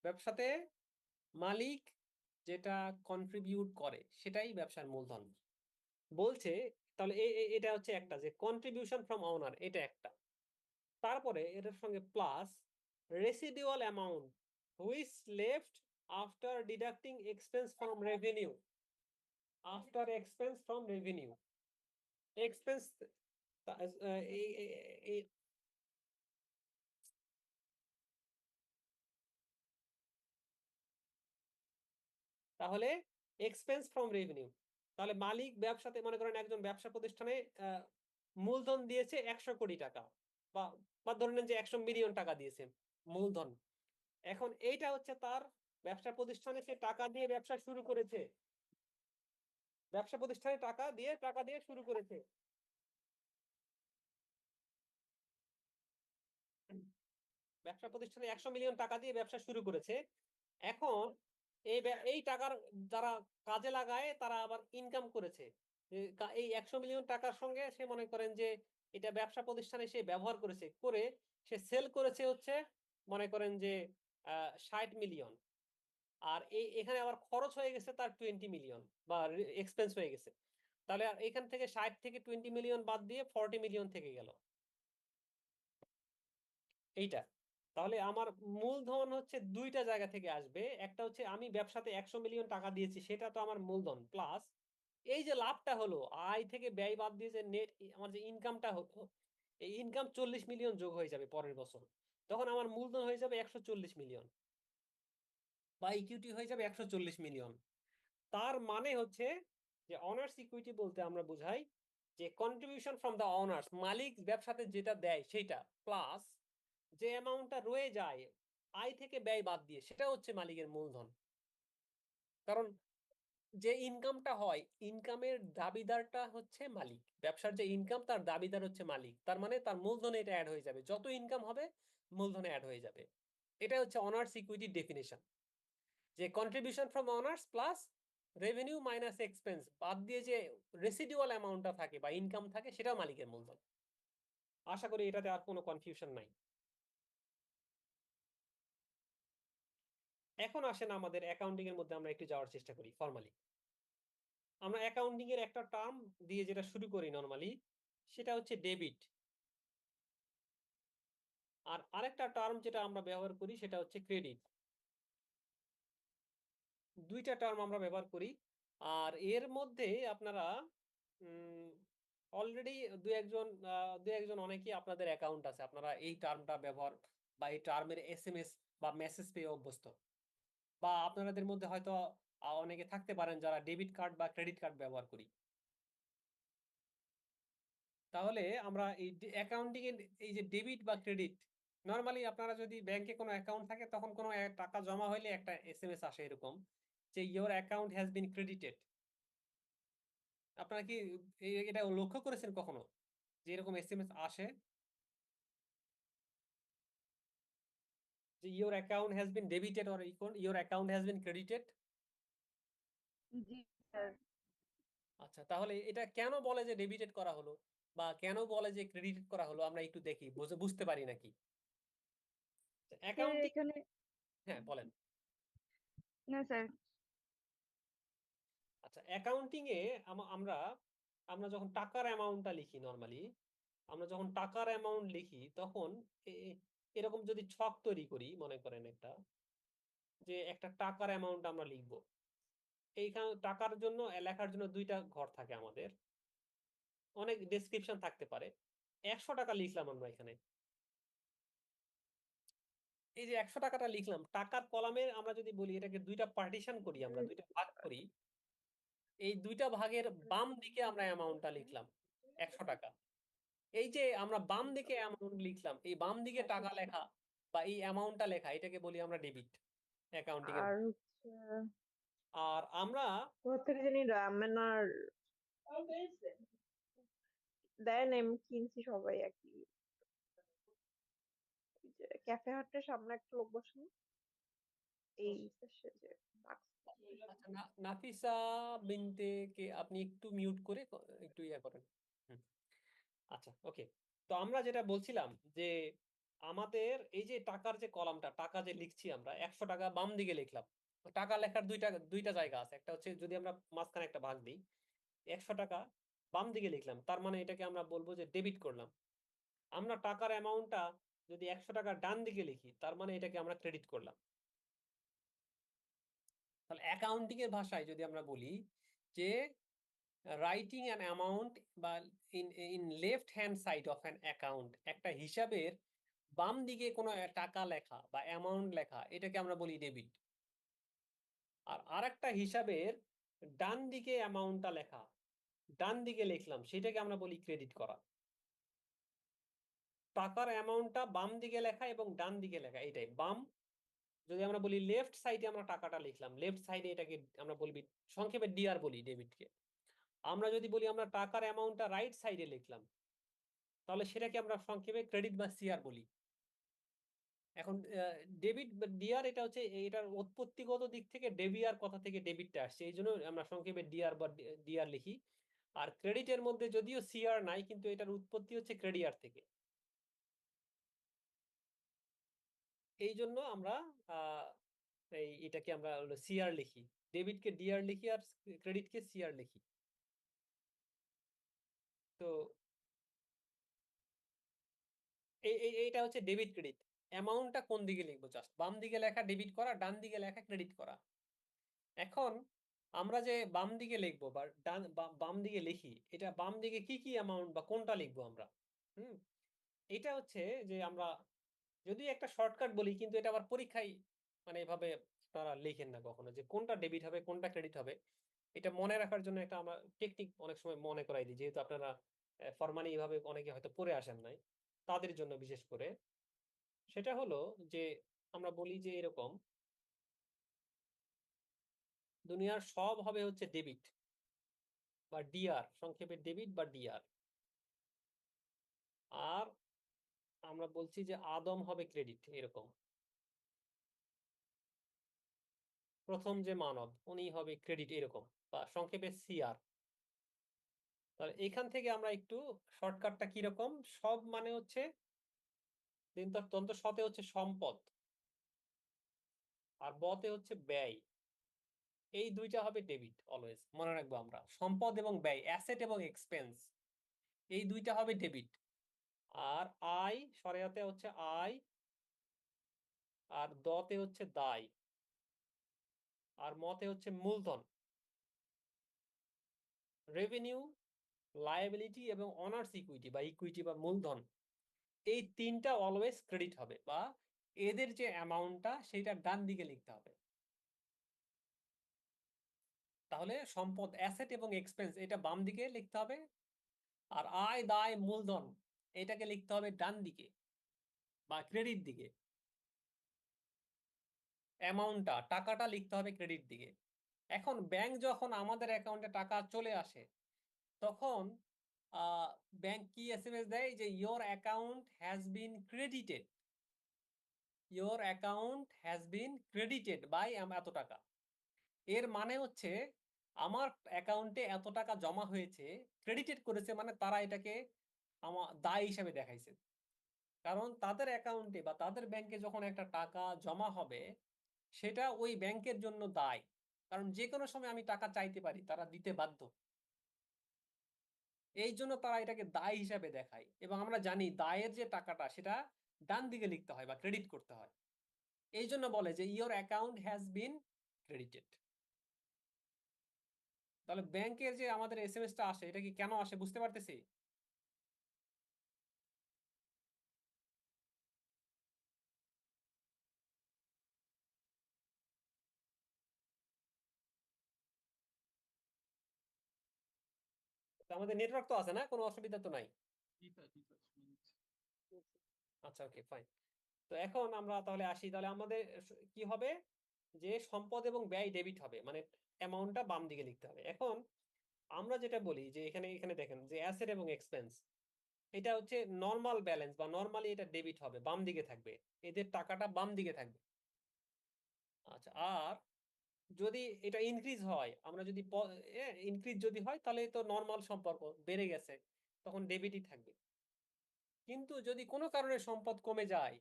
ব্যবসাতে মালিক যেটা কন্ট্রিবিউট করে সেটাই ব্যবসার মূলধন বলছে। তাহলে এটা হচ্ছে একটা, যে কন্ট্রিবিউশন ফ্রম ওনার, এটা একটা। তারপরে এটার সঙ্গে plus residual amount which left after deducting expense from revenue, after expense from revenue, expense. তাহলে এক্সপেন্স ফ্রম রেভিনিউ, তাহলে মালিক ব্যবসাতে, মনে করেন একজন ব্যবসা প্রতিষ্ঠানে মূলধন দিয়েছে 100 কোটি টাকা, বা বা ধরে নেন যে 100 মিলিয়ন টাকা দিয়েছে মূলধন। এখন এইটা হচ্ছে তার ব্যবসা প্রতিষ্ঠানে, সে টাকা দিয়ে ব্যবসা শুরু করেছে, ব্যবসা প্রতিষ্ঠানে টাকা দিয়ে শুরু করেছে। ব্যবসা প্রতিষ্ঠানে 100 মিলিয়ন টাকা দিয়ে ব্যবসা শুরু করেছে। এখন এই টাকার যারা কাজে লাগায় তারা আবার ইনকাম করেছে। এই 100 মিলিয়ন টাকার সঙ্গে সে মনে করেন যে এটা ব্যবসা প্রতিষ্ঠানে সে ব্যবহার করেছে, করে সে সেল করেছে হচ্ছে মনে করেন যে 60 মিলিয়ন। আর এখানে আবার খরচ হয়ে গেছে তার 20 মিলিয়ন, বা এক্সপেন্স হয়ে গেছে। তাহলে এখান থেকে 60 থেকে 20 মিলিয়ন বাদ দিয়ে 40 মিলিয়ন থেকে গেল এইটা। তাহলে আমার মূলধন হচ্ছে দুইটা জায়গা থেকে আসবে, একটা হচ্ছে আমি ব্যবসাতে 100 মিলিয়ন টাকা দিয়েছি, সেটা তো আমার মূলধন, প্লাস এই যে লাভটা হলো, আয় থেকে ব্যয় বাদ দিয়ে যে নেট আমার যে ইনকামটা হতো, এই ইনকাম 40 মিলিয়ন যোগ হয়ে যাবে পরের বছর, তখন আমার মূলধন হয়ে যাবে 140 মিলিয়ন, বা ইকুইটি হয়ে যাবে 140 মিলিয়ন। তার মানে হচ্ছে যে অনার্স ইকুইটি বলতে আমরা বুঝাই যে কন্ট্রিবিউশন ফ্রম দ্য অনার্স, মালিক ব্যবসাতে যেটা দেয় সেটা, প্লাস যে অ্যামাউন্টটা রয়ে যায় আয় থেকে ব্যয় বাদ দিয়ে, সেটা হচ্ছে মালিকের মূলধন। কারণ যে ইনকামটা হয়, ইনকামের দাবিদারটা হচ্ছে মালিক, ব্যবসার যে ইনকাম তার দাবিদার হচ্ছে মালিক, তার মানে তার মূলধনে এটা অ্যাড হয়ে যাবে, যত ইনকাম হবে মূলধনে অ্যাড হয়ে যাবে। এটা হচ্ছে অনার্স ইকুইটির ডেফিনেশন, যে contribution from honours plus revenue minus expense বাদ দিয়ে যে রেসিডুয়াল অ্যামাউন্টটা থাকে বা ইনকাম থাকে, সেটাও মালিকের মূলধন। আশা করি এটাতে আর কোনো কনফিউশন নাই। এখন আসেন আমাদের অ্যাকাউন্টিং এর মধ্যে আমরা একটু যাওয়ার চেষ্টা করি ফর্মালি। আমরা অ্যাকাউন্টিং এর একটা টার্ম দিয়ে যেটা শুরু করি নর্মালি, সেটা হচ্ছে ডেবিট। আর আরেকটা টার্ম যেটা আমরা ব্যবহার করি সেটা হচ্ছে ক্রেডিট। দুইটা টার্ম আমরা ব্যবহার করি। আর এর মধ্যে আপনারা অলরেডি দু একজন অনেকেই আপনাদের অ্যাকাউন্ট আছে, আপনারা এই টার্মটা ব্যবহার বা এই টার্মের এসএমএস বা মেসেজ পেয়ে অভ্যস্ত। বা আপনাদের মধ্যে হয়তো অনেকে থাকতে পারেন যারা ডেবিট কার্ড বা ক্রেডিট কার্ড ব্যবহার করি। তাহলে আমরা এই অ্যাকাউন্টিং এর এই যে ডেবিট বা ক্রেডিট, নর্মালি আপনারা যদি ব্যাংকে কোনো অ্যাকাউন্ট থাকে তখন কোনো টাকা জমা হলে একটা এসএমএস আসে এরকম, যে your account has been credited. আপনারা কি এটা লক্ষ্য করেছেন কখনো যে এরকম এসএমএস আসে? যে your account has bin debited or your account has been credited? G sir. আচ্ছা, তাহলে এটা কেন বলে যে ডেবিটেড করা হলো বা কেন বলে যে ক্রেডিটেড করা হলো, আমরা একটু দেখি, বুঝতে পারি নাকি স্যার অ্যাকাউন্টিং। এখানে, হ্যাঁ বলেন। না স্যার। আচ্ছা, অ্যাকাউন্টিং এ আমরা আমরা যখন টাকার অ্যামাউন্টটা লিখি নর্মালি, আমরা যখন টাকার অ্যামাউন্ট লিখি তখন এরকম যদি ছক তৈরি করি, মনে করেন একটা, যে একটা টাকার অ্যামাউন্ট আমরা লিখবো, এইখানে টাকার জন্য লেখার জন্য দুইটা ঘর থাকে আমাদের, অনেক ডেসক্রিপশন থাকতে পারে। 100 টাকা লিখলাম আমরা এখানে, এই যে 100 টাকাটা লিখলাম, টাকার কলামে আমরা যদি বলি এটাকে দুইটা পার্টিশন করি, আমরা দুইটা ভাগ করি, এই দুইটা ভাগের বাম দিকে আমরা অ্যামাউন্টটা লিখলাম 100 টাকা। এই যে আমরা বাম দিকে অ্যামাউন্ট লিখলাম, এই বাম দিকে টাকা লেখা বা এই অ্যামাউন্টটা লেখা, এটাকে বলি আমরা ডেবিট অ্যাকাউন্টিং এর। আর হচ্ছে আর আমরা কোথা থেকে জানি রামেনার দেন, আমি কিনছি সবাই একই ক্যাফে হাটের সামনে একটা লোক বসে না? এই পাশে যে box। আচ্ছা, নাফিসা বিনতে কে আপনি একটু মিউট করে একটু ইয়া করেন। হুম, আচ্ছা ওকে। তো আমরা যেটা বলছিলাম যে আমাদের এই যে টাকার যে কলামটা, টাকা যে লিখছি আমরা, 100 টাকা বাম দিকে লিখলাম। টাকা লেখার দুইটা দুইটা জায়গা আছে, একটা হচ্ছে যদি আমরা মাঝখানে একটা ভাগ দিই, 100 টাকা বাম দিকে লিখলাম, তার মানে এটাকে আমরা বলবো যে ডেবিট করলাম। আমরা টাকার অ্যামাউন্টটা যদি 100 টাকা ডান দিকে লিখি, তার মানে এটাকে আমরা ক্রেডিট করলাম। তাহলে অ্যাকাউন্টিং এর ভাষায় যদি আমরা বলি যে রাইটিং অ্যান অ্যামাউন্ট বা in in left hand side of an account, একটা হিসাবের বাম দিকে কোনো টাকা লেখা বা অ্যামাউন্ট লেখা, এটাকে আমরা বলি ডেবিট। আর আরেকটা হিসাবের ডান দিকে অ্যামাউন্টটা লেখা, ডান দিকে লিখলাম, সেটাকে আমরা বলি ক্রেডিট করা। টাকার অ্যামাউন্টটা বাম দিকে লেখা এবং ডান দিকে লেখা, এটাই বাম। যদি আমরা বলি লেফট সাইডে আমরা টাকাটা লিখলাম, লেফট সাইডে এটাকে আমরা বলবি সংক্ষেপে ডিআর বলি ডেবিটকে। আমরা যদি বলি আমরা টাকার অ্যামাউন্টটা রাইট সাইডে লিখলাম, তাহলে সেটাকে আমরা সংক্ষেপে ক্রেডিট বা সিআর বলি। এখন ডেবিট বা ডিআর, এটা হচ্ছে এটার উৎপত্তিগত দিক থেকে ডেবিআর কথা থেকে ডেবিটটা আসছে, এই জন্য আমরা সংক্ষেপে ডিআর বা ডিআর লিখি। আর ক্রেডিটের মধ্যে যদিও সিআর নাই, কিন্তু এটার উৎপত্তি হচ্ছে ক্রেডিআর থেকে। এই জন্য আমরা এটাকে আমরা সিআর লিখি, ডেবিটকে ডিআর লিখি আর ক্রেডিটকে সিআর লিখি। তো এইটা হচ্ছে ডেবিট ক্রেডিট। অ্যামাউন্টটা কোন দিকে লিখবো, জাস্ট বাম দিকে লেখা ডেবিট করা, ডান দিকে লেখা ক্রেডিট করা। এখন আমরা যে বাম দিকে লিখবো বা ডান বাম দিকে লিখি, এটা বাম দিকে কি কি অ্যামাউন্ট বা কোনটা লিখবো আমরা? হুম, এটা হচ্ছে যে আমরা যদি একটা শর্টকাট বলি, কিন্তু এটা আবার পরীক্ষায় মানে এভাবে আপনারা লিখেন না কখনো যে কোনটা ডেবিট হবে কোনটা ক্রেডিট হবে। এটা মনে রাখার জন্য একটা আমরা টেকনিক অনেক সময় মনে করাই দিই, যেহেতু আপনারা ফরমালি এভাবে অনেকে হয়তো পড়ে আসেন নাই, তাদের জন্য বিশেষ করে। সেটা হলো যে আমরা বলি যে এরকম, দুনিয়ার সব হবে হচ্ছে ডেবিট বা ডিআর, সংক্ষেপে ডেবিট বা ডিআর। আর আমরা বলছি যে আদম হবে ক্রেডিট, এরকম। প্রথম যে মানব উনি হবে ক্রেডিট, এরকম, বা সংক্ষেপে সিআর। তাহলে এখান থেকে আমরা একটু শর্টকাটটা কিরকম, সব মানে হচ্ছে দন্ত সতে হচ্ছে সম্পদ, আর বতে হচ্ছে ব্যয়। এই দুইটা হবে ডেবিট, অলওয়েজ মনে রাখবো আমরা, সম্পদ এবং ব্যয়, অ্যাসেট এবং এক্সপেন্স, এই দুইটা হবে ডেবিট। আর আয়, সরেয়াতে হচ্ছে আয়, আর দতে হচ্ছে দায়, আর মতে হচ্ছে মূলধন। রেভিনিউ, লায়াবিলিটি এবং অনার্স ইকুইটি বা ইকুইটি বা মূলধন, এই তিনটা অলওয়েজ ক্রেডিট হবে, বা এদের যে অ্যামাউন্টটা সেটা ডান দিকে লিখতে হবে। তাহলে সম্পদ, অ্যাসেট এবং এক্সপেন্স, এটা বাম দিকে লিখতে হবে। আর আয়, দায়, মূলধন, এটাকে লিখতে হবে ডান দিকে বা ক্রেডিট দিকে। অ্যামাউন্টটা, টাকাটা লিখতে হবে ক্রেডিট দিকে। এখন ব্যাংক যখন আমাদের অ্যাকাউন্টে টাকা চলে আসে, তখন ব্যাংক কি এসএমএস দেয় যে your account has been credited. Your account has been credited by এত টাকা। এর মানে হচ্ছে আমার অ্যাকাউন্টে এত টাকা জমা হয়েছে, ক্রেডিটেড করেছে মানে তারা এটাকে আমার দায় হিসাবে দেখাইছে। কারণ তাদের অ্যাকাউন্টে বা তাদের ব্যাংকে যখন একটা টাকা জমা হবে, সেটা ওই ব্যাংকের জন্য দায়। কারণ যে কোনো সময় আমি টাকা চাইতে পারি, তারা দিতে বাধ্য। এই জন্য তারা এটাকে দায় হিসাবে দেখায়। এবং আমরা জানি দায়ের যে টাকাটা সেটা ডান দিকে লিখতে হয় বা ক্রেডিট করতে হয়। এই জন্য বলে যে your account has been credited. তাহলে ব্যাংকের যে আমাদের এসএমএসটা আসে, এটা কি কেন আসে বুঝতে পারতেছি? তো আমাদের নেটওয়ার্ক তো আছে না, কোনো অসুবিধা তো নাই? আচ্ছা, ওকে, ফাইন। তো এখন আমরা তাহলে আসি, তাহলে আমাদের কি হবে, যে সম্পদ এবং ব্যয় ডেবিট হবে, মানে অ্যামাউন্টটা বাম দিকে লিখতে হবে। এখন আমরা যেটা বলি যে এখানে এখানে দেখেন যে অ্যাসেট এবং এক্সপেন্স, এটা হচ্ছে নর্মাল ব্যালেন্স বা নর্মালি এটা ডেবিট হবে, বাম দিকে থাকবে, এদের টাকাটা বাম দিকে থাকবে। আচ্ছা, আর যদি এটা ইনক্রিজ হয়, আমরা যদি ইনক্রিজ যদি হয়, তাহলে তো নর্মাল সম্পর্ক বেড়ে গেছে, তখন ডেবিটই থাকবে। কিন্তু যদি কোনো কারণে সম্পদ কমে যায়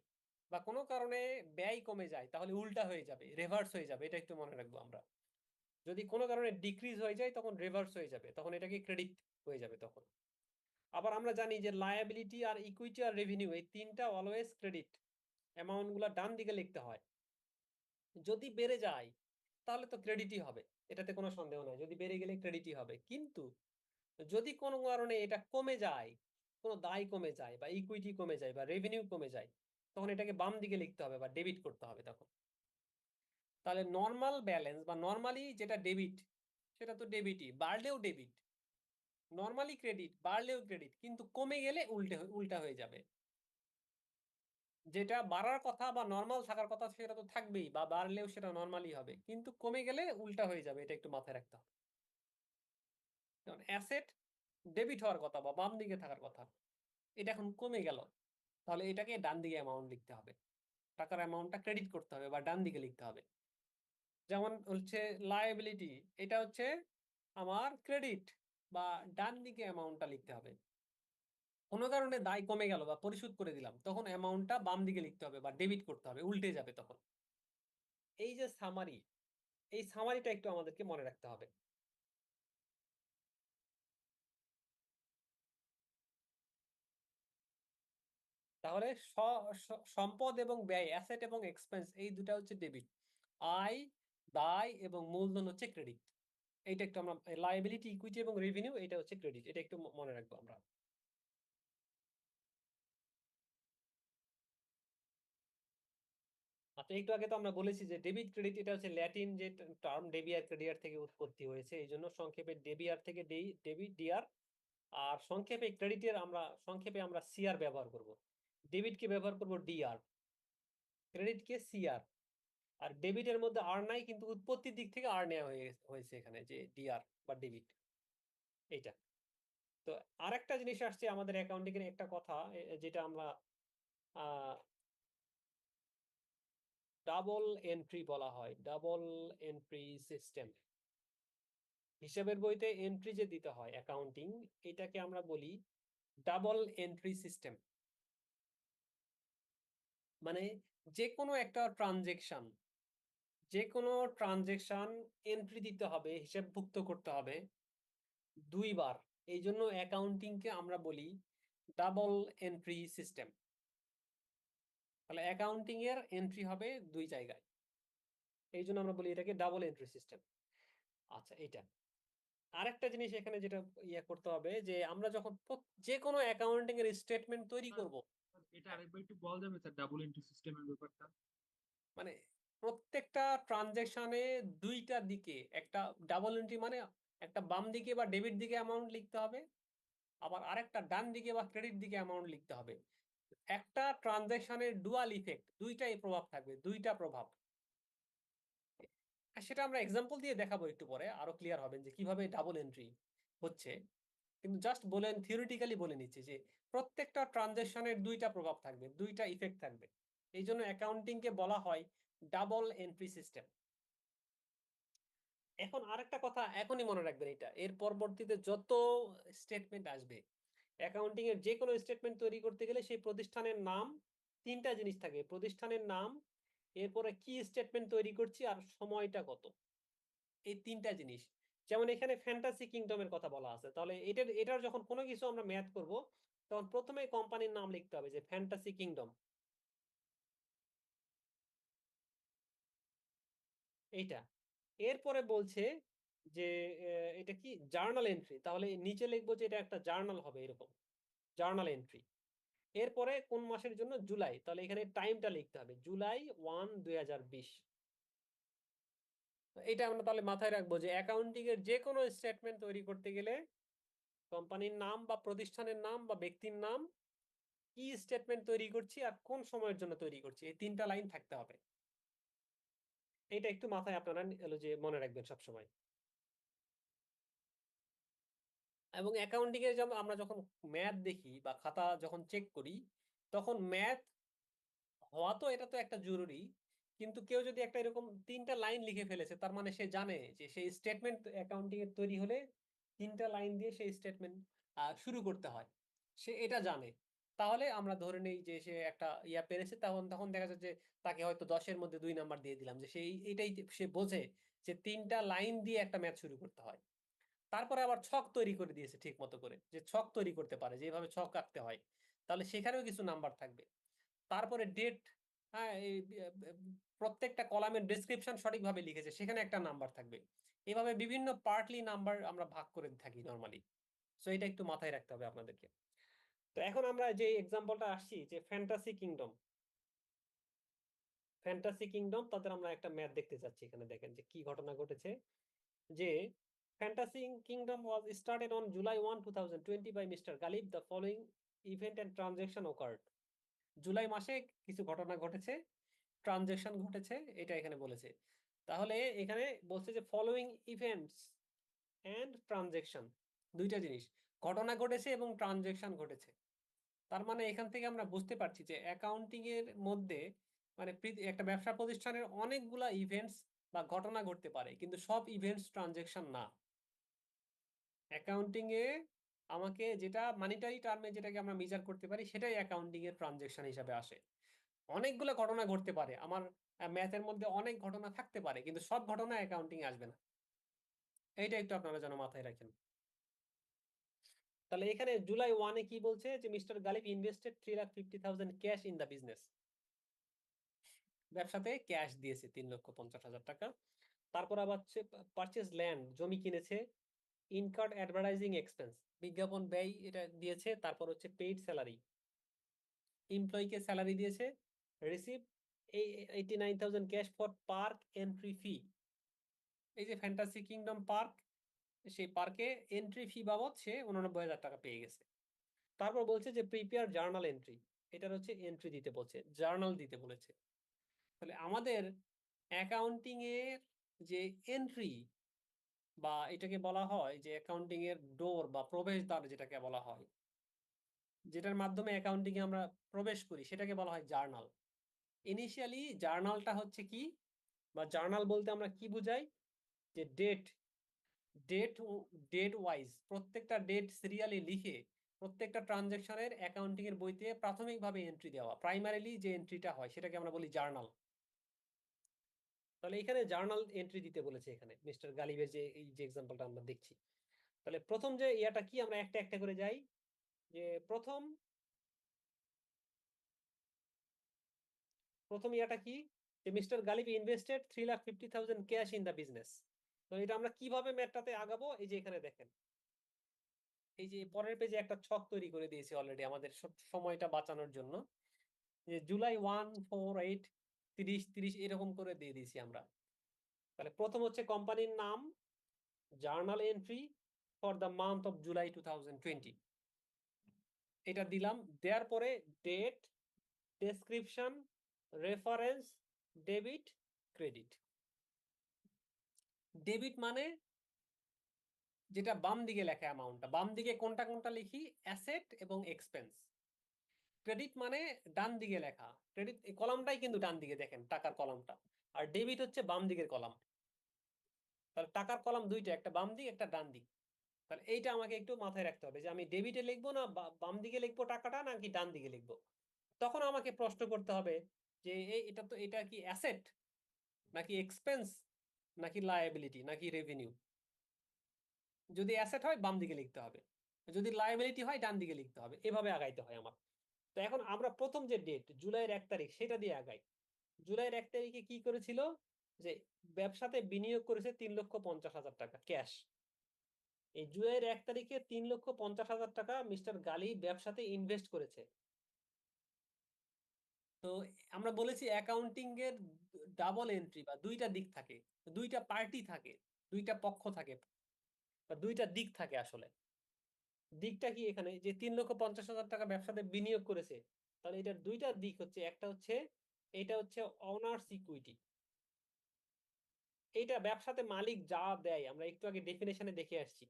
বা কোনো কারণে ব্যয় কমে যায়, তাহলে উল্টা হয়ে যাবে, রিভার্স হয়ে যাবে। এটা একটু মনে রাখবো আমরা। যদি কোনো কারণে ডিক্রিজ হয়ে যায়, তখন রিভার্স হয়ে যাবে, তখন এটাকে ক্রেডিট হয়ে যাবে তখন। আবার আমরা জানি যে লায়াবিলিটি আর ইকুইটি আর রেভিনিউ, এই তিনটা অলওয়েজ ক্রেডিট, অ্যামাউন্ট গুলা ডান দিকে লিখতে হয়। যদি বেড়ে যায় তাহলে তো ক্রেডিটই হবে, এটাতে কোনো সন্দেহ নাই, যদি বেড়ে গেলে ক্রেডিটই হবে। কিন্তু যদি কোনো কারণে এটা কমে যায়, কোনো দায় কমে যায় বা ইকুইটি কমে যায় বা রেভিনিউ কমে যায়, তখন এটাকে বাম দিকে লিখতে হবে বা ডেবিট করতে হবে তখন। তাহলে নর্মাল ব্যালেন্স বা নর্মালি যেটা ডেবিট, সেটা তো ডেবিটই, বাড়লেও ডেবিট। নর্মালি ক্রেডিট, বাড়লেও ক্রেডিট, কিন্তু কমে গেলে উল্টা হয়ে যাবে। যেটা বাড়ার কথা বা নর্মাল থাকার কথা সেটা তো থাকবেই, বা বাড়লেও সেটা নর্মালি হবে, কিন্তু কমে গেলে উল্টা হয়ে যাবে, এটা একটু মাথায় রাখতে হবে। যেমন অ্যাসেট ডেবিট হওয়ার কথা বা বাম দিকে থাকার কথা, এটা এখন কমে গেল, তাহলে এটাকে ডান দিকে অ্যামাউন্ট লিখতে হবে, টাকার অ্যামাউন্টটা ক্রেডিট করতে হবে বা ডান দিকে লিখতে হবে। যেমন হচ্ছে লায়াবিলিটি, এটা হচ্ছে আমার ক্রেডিট, বা ডান দিকে অ্যামাউন্টটা লিখতে হবে। কোনো কারণে দায় কমে গেল বা পরিশোধ করে দিলাম, তখন অ্যামাউন্টটা বাম দিকে লিখতে হবে বা ডেবিট করতে হবে, উল্টে যাবে তখন। এই যে সামারি, এই সামারিটা একটু আমাদেরকে মনে রাখতে হবে। তাহলে সম্পদ এবং ব্যয়, অ্যাসেট এবং এক্সপেন্স, এই দুটা হচ্ছে ডেবিট। আয়, দায় এবং মূলধন হচ্ছে ক্রেডিট। এইটা একটু আমরা, লায়াবিলিটি, ইকুইটি এবং রেভিনিউ, এটা হচ্ছে ক্রেডিট, এটা একটু মনে রাখবো আমরা। আচ্ছা, একটু আগে তো আমরা বলেছি যে ডেবিট ক্রেডিট, এটা হচ্ছে ল্যাটিন যে টার্ম ডেবিয়ার ক্রেডিয়ার থেকে উৎপত্তি হয়েছে, এই জন্য সংক্ষেপে ডেবিয়ার থেকে ডেবিট ডিআর, আর সংক্ষেপে ক্রেডিটের সংক্ষেপে আমরা সিআর ব্যবহার করব। ডেবিটকে ব্যবহার করব ডিআর, ক্রেডিটকে সিআর। আর ডেবিটের মধ্যে আর নাই, কিন্তু উৎপত্তির দিক থেকে আর নেওয়া হয়েছে এখানে, যে ডিআর বা ডেবিট, এইটা। তো আরেকটা জিনিস আসছে আমাদের অ্যাকাউন্টিং এর একটা কথা, যেটা আমরা ডাবল এন্ট্রি বলা হয়, ডাবল এন্ট্রি সিস্টেম। হিসাবের বইতে এন্ট্রি যে দিতে হয় অ্যাকাউন্টিং, এটাকে আমরা বলি ডাবল এন্ট্রি সিস্টেম। মানে যে কোনো একটা ট্রানজেকশন, যে কোনো ট্রানজেকশন এন্ট্রি দিতে হবে, হিসাবভুক্ত করতে হবে দুইবার। এই জন্য অ্যাকাউন্টিংকে আমরা বলি ডাবল এন্ট্রি সিস্টেম। তাহলে অ্যাকাউন্টিং এর এন্ট্রি হবে দুই জায়গায়, এই জন্য আমরা বলি এটাকে ডাবল এন্ট্রি সিস্টেম। আচ্ছা, এটা আরেকটা জিনিস এখানে যেটা করতে হবে, যে আমরা যখন যে কোনো অ্যাকাউন্টিং এর স্টেটমেন্ট তৈরি স্যার, করব, এটা আরেকবার একটু বলা যাবে স্যার, ডাবল এন্ট্রি সিস্টেমের ব্যাপারটা? মানে প্রত্যেকটা ট্রানজেকশনে দুইটা দিকে একটা ডাবল এন্ট্রি, মানে একটা বাম দিকে বা ডেবিট দিকে অ্যামাউন্ট লিখতে হবে, আবার আরেকটা ডান দিকে বা ক্রেডিট দিকে অ্যামাউন্ট লিখতে হবে। একটা ট্রানজেকশনের ডুয়াল ইফেক্ট, দুইটাই প্রভাব থাকবে, দুইটা প্রভাব। আর সেটা আমরা এক্সাম্পল দিয়ে দেখাবো একটু পরে, আরো ক্লিয়ার হবেন যে কিভাবে ডাবল এন্ট্রি হচ্ছে। কিন্তু জাস্ট থিওরিটিক্যালি বলে নিচ্ছি যে প্রত্যেকটা ট্রানজেকশনের দুইটা প্রভাব থাকবে, দুইটা ইফেক্ট থাকবে। এই জন্য অ্যাকাউন্টিং কে বলা হয় ডাবল এন্ট্রি সিস্টেম। এখন আরেকটা কথা এখনই মনে রাখবেন, এটা এর পরবর্তীতে যত স্টেটমেন্ট আসবে, অ্যাকাউন্টিং এর যে কোনো স্টেটমেন্ট তৈরি করতে গেলে সেই প্রতিষ্ঠানের নাম, তিনটা জিনিস থাকে, প্রতিষ্ঠানের নাম, এরপরে কি স্টেটমেন্ট তৈরি করছি আর সময়টা কত, এই তিনটা জিনিস। যেমন এখানে ফ্যান্টাসি কিংডমের কথা বলা আছে, তাহলে এটার যখন কোনো কিছু আমরা ম্যাথ করব তখন প্রথমে কোম্পানির নাম লিখতে হবে যে ফ্যান্টাসি কিংডম, এইটা। এরপরে বলছে যে এটা কি জার্নাল এন্ট্রি, তাহলে নিচে লিখবো যে এটা একটা জার্নাল হবে, এরকম জার্নাল এন্ট্রি। এরপরে কোন মাসের জন্য, জুলাই, তাহলে এখানে টাইমটা লিখতে হবে জুলাই 1, 2020। এটা আমরা তাহলে মাথায় রাখবো যে অ্যাকাউন্টিং এর যে কোনো স্টেটমেন্ট তৈরি করতে গেলে কোম্পানির নাম বা প্রতিষ্ঠানের নাম বা ব্যক্তির নাম, কি স্টেটমেন্ট তৈরি করছি আর কোন সময়ের জন্য তৈরি করছি, এই তিনটা লাইন থাকতে হবে। এটা একটু মাথায় আপনারা হলো যে মনে রাখবেন সবসময়। এবং অ্যাকাউন্টিং এর যেমন আমরা যখন ম্যাথ দেখি বা খাতা যখন চেক করি, তখন ম্যাথ হওয়া তো এটা তো একটা জরুরি, কিন্তু কেউ যদি একটা এরকম তিনটা লাইন লিখে ফেলেছে, তার মানে সে জানে যে সেই স্টেটমেন্ট অ্যাকাউন্টিং এর তৈরি হলে তিনটা লাইন দিয়ে সেই স্টেটমেন্ট শুরু করতে হয়, সে এটা জানে। তাহলে আমরা ধরে নেই যে সে একটা ইয়া পেরেছে, তখন তখন দেখা যাচ্ছে যে তাকে হয়তো 10-এর মধ্যে 2 নাম্বার দিয়ে দিলাম, যে সেই এটাই সে বোঝে যে তিনটা লাইন দিয়ে একটা ম্যাথ শুরু করতে হয়। তারপরে আবার ছক তৈরি করে দিয়েছে ঠিক মতো করে, যে ছক তৈরি করতে পারে, যেভাবে ছক আঁকতে হয়, তাহলে সেখানেও কিছু নাম্বার থাকবে। তারপরে ডেট, হ্যাঁ, এই প্রত্যেকটা কলামের ডেসক্রিপশন সঠিকভাবে লিখেছে, সেখানে একটা নাম্বার থাকবে। এভাবে বিভিন্ন পার্টলি নাম্বার আমরা ভাগ করে থাকি নর্মালি। সো এটা একটু মাথায় রাখতে হবে আপনাদেরকে। তো এখন আমরা যে এক্সাম্পলটা আসছি যে ফ্যান্টাসি কিংডম, ফ্যান্টাসি কিংডম, তাদের আমরা একটা ম্যাথ দেখতে চাচ্ছি। এখানে দেখেন যে কি ঘটনা ঘটেছে, যে fantasy kingdom was started on July 1, 2020 by mister Ghalib. The following event and transaction occurred. July মাসে কিছু ঘটনা ঘটেছে, ট্রানজেকশন ঘটেছে, এটা এখানে বলেছে। তাহলে এখানে বলছে যে ফলোইং ইভেন্টস এন্ড ট্রানজেকশন, দুইটা জিনিস, ঘটনা ঘটেছে এবং ট্রানজেকশন ঘটেছে। তার মানে এখান থেকে আমরা বুঝতে পারছি যে অ্যাকাউন্টিং এর মধ্যে মানে একটা ব্যবসা প্রতিষ্ঠানের অনেকগুলা ইভেন্টস বা ঘটনা ঘটতে পারে, কিন্তু সব ইভেন্টস ট্রানজেকশন না। অ্যাকাউন্টিং এ আমাকে যেটা মানিটারি টার্মে যেটাকে আমরা মেজার করতে পারি, সেটাই অ্যাকাউন্টিং এর ট্রানজেকশন হিসাবে আসে। অনেকগুলো ঘটনা ঘটতে পারে, আমার ম্যাথের মধ্যে অনেক ঘটনা থাকতে পারে, কিন্তু সব ঘটনা অ্যাকাউন্টিং আসবে না। এইটা একটু আপনারা যেন মাথায় রাখেন। তাহলে এখানে জুলাই 1-এ কি বলছে, যে mister Ghalib invested 3,50,000 cash in the business, ব্যবসাতে ক্যাশ দিয়েছে 3,50,000 টাকা। তারপর আবার হচ্ছে পারচেজ ল্যান্ড, জমি কিনেছে। ইনকার্ড অ্যাডভার্টাইজিং এক্সপেন্স, বিজ্ঞাপন ব্যয় এটা দিয়েছে। তারপর হচ্ছে পেইড স্যালারি, এমপ্লয়িকে স্যালারি দিয়েছে। Receive 89,000 cash for park entry fee, এই যে ফ্যান্টাসি কিংডম পার্ক, সেই পার্কে এন্ট্রি ফি বাবদ সে 89,000 টাকা পেয়ে গেছে। তারপর বলছে যে প্রিপেয়ার জার্নাল এন্ট্রি, এটার হচ্ছে এন্ট্রি দিতে বলছে, জার্নাল দিতে বলেছে। তাহলে আমাদের অ্যাকাউন্টিং এর যে এন্ট্রি, বা এটাকে বলা হয় যে অ্যাকাউন্টিং এর ডোর বা প্রবেশদ্বার যেটাকে বলা হয়, যেটার মাধ্যমে অ্যাকাউন্টিং এ আমরা প্রবেশ করি, সেটাকে বলা হয় জার্নাল। ইনিশিয়ালি জার্নালটা হচ্ছে কি, বা জার্নাল বলতে আমরা কি বুঝাই, যে ডেট ডেট ডেট ওয়াইজ প্রত্যেকটা ডেট সিরিয়ালি লিখে প্রত্যেকটা ট্রানজেকশনের অ্যাকাউন্টিং এর বইতে প্রাথমিকভাবে এন্ট্রি দেওয়া, প্রাইমারিলি যে এন্ট্রিটা হয় সেটাকে আমরা বলি জার্নাল। তাহলে এখানে জার্নাল এন্ট্রি দিতে বলেছে এখানে মিস্টার গালিবের যে এই যে এক্সাম্পলটা আমরা দেখছি। তাহলে প্রথম যে ইয়াটা কি, আমরা একটা একটা করে যাই। যে প্রথম প্রথম ইয়াটা কি, যে mister Ghalib invested 3,50,000 cash in the business. তো এটা আমরা কিভাবে ম্যাথটাতে আগাবো, এই যে এখানে দেখেন, এই যে পরের পেজে একটা ছক তৈরি করে দিয়েছি অলরেডি আমাদের সময়টা বাঁচানোর জন্য, যে জুলাই 1, 4, 8, 30, 30 এরকম করে দিয়ে দিয়েছি আমরা। তাহলে প্রথম হচ্ছে কোম্পানির নাম, journal entry for the month of July 2020, এটা দিলাম। দেওয়ার পরে date, description, reference, debit, credit. Debit মানে যেটা বাম দিকে লেখা অ্যামাউন্টটা, বাম দিকে কোনটা কোনটা লিখি, অ্যাসেট এবং এক্সপেন্স। ক্রেডিট মানে ডান দিকে লেখা, ক্রেডিট এই কলামটাই কিন্তু ডান দিকে দেখেন, টাকার কলামটা, আর ডেবিট হচ্ছে বাম দিকের কলাম। তাহলে টাকার কলাম দুইটা, একটা বাম দিক একটা ডান দিক। তাহলে এইটা আমাকে একটু মাথায় রাখতে হবে যে আমি ডেবিটে লিখবো না বাম দিকে লিখবো টাকাটা, নাকি ডান দিকে লিখবো। তখন আমাকে প্রশ্ন করতে হবে যে এটা তো, এটা কি অ্যাসেট নাকি এক্সপেন্স নাকি লায়াবিলিটি নাকি রেভিনিউ। যদি অ্যাসেট হয় বাম দিকে লিখতে হবে, যদি লায়াবিলিটি হয় ডান দিকে লিখতে হবে, এভাবে আগাইতে হয় আমার। তো এখন আমরা প্রথম যে ডেট জুলাইয়ের 1 তারিখ সেটা দিয়ে আগাই। জুলাইয়ের 1 তারিখে কি করেছিল, যে ব্যবসাতে বিনিয়োগ করেছে 3,50,000 টাকা ক্যাশ। এই জুলাইয়ের 1 তারিখে 3,50,000 টাকা মিস্টার গালি ব্যবসাতে ইনভেস্ট করেছে। তো আমরা বলেছি অ্যাকাউন্টিং এর ডাবল এন্ট্রি বা দুইটা দিক থাকে, দুইটা পার্টি থাকে, দুইটা পক্ষ থাকে, বা দুইটা দিক থাকে আসলে। দিকটা কি এখানে, যে 3,50,000 টাকা ব্যবসাতে বিনিয়োগ করেছে, তাহলে এটার দুইটা দিক হচ্ছে, একটা হচ্ছে এটা হচ্ছে অনার্স ইকুইটি। এটা ব্যবসাতে মালিক যা দেয়, আমরা একটু আগে ডেফিনেশনে দেখে আসছি,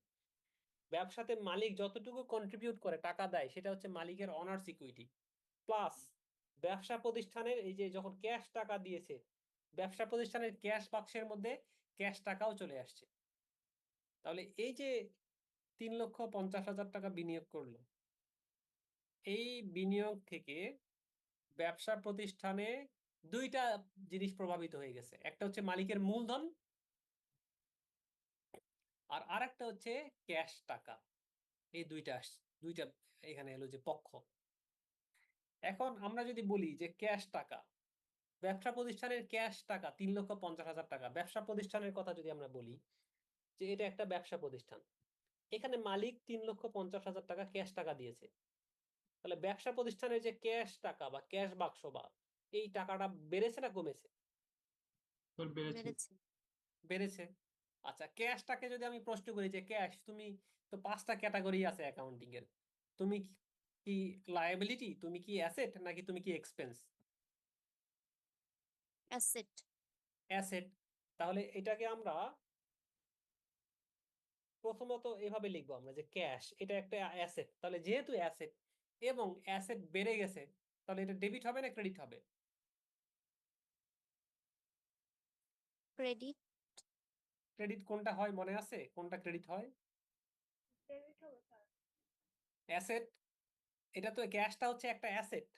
ব্যবসাতে মালিক যতটুকু কন্ট্রিবিউট করে টাকা দেয় সেটা হচ্ছে মালিকের অনার্স ইকুইটি। প্লাস ব্যবসা প্রতিষ্ঠানের এই যে যখন ক্যাশ টাকা দিয়েছে, ব্যবসা প্রতিষ্ঠানের ক্যাশ বাক্সের মধ্যে ক্যাশ টাকাও চলে আসছে। তাহলে এই যে 3,50,000 টাকা বিনিয়োগ করলো, এই বিনিয়োগ থেকে ব্যবসা প্রতিষ্ঠানে দুইটা জিনিস প্রভাবিত হয়ে গেছে, একটা হচ্ছে মালিকের মূলধন, আর আরেকটা হচ্ছে ক্যাশ টাকা। এই দুইটা এখানে এলো যে পক্ষ। এখন আমরা যদি বলি যে ক্যাশ টাকা, ব্যবসা প্রতিষ্ঠানের ক্যাশ টাকা 3,50,000 টাকা, ব্যবসা প্রতিষ্ঠানের কথা যদি আমরা বলি যে এটা একটা ব্যবসা প্রতিষ্ঠান, এখানে মালিক 3,50,000 টাকা ক্যাশ টাকা দিয়েছে, তাহলে ব্যবসা প্রতিষ্ঠানের যে ক্যাশ টাকা বা ক্যাশ বাক্স বা এই টাকাটা বেড়েছে না কমেছে? তোর বেড়েছে। বেড়েছে। বেড়েছে। আচ্ছা, ক্যাশটাকে যদি আমি প্রশ্ন করি যে ক্যাশ, তুমি তো 5টা ক্যাটাগরি আছে অ্যাকাউন্টিং এর, তুমি কি লায়াবিলিটি, তুমি কি অ্যাসেট, নাকি তুমি কি এক্সপেন্স? অ্যাসেট। অ্যাসেট। তাহলে এটাকে আমরা প্রথমত এভাবে লিখবো আমরা যে ক্যাশ এটা একটা অ্যাসেট, তাহলে যেহেতু অ্যাসেট এবং অ্যাসেট বেড়ে গেছে, তাহলে এটা ডেবিট হবে না ক্রেডিট হবে? ক্রেডিট। ক্রেডিট কোনটা হয় মনে আছে, কোনটা ক্রেডিট হয়? ডেবিট হবে স্যার। অ্যাসেট। এটা তো ক্যাশটা হচ্ছে একটা অ্যাসেট,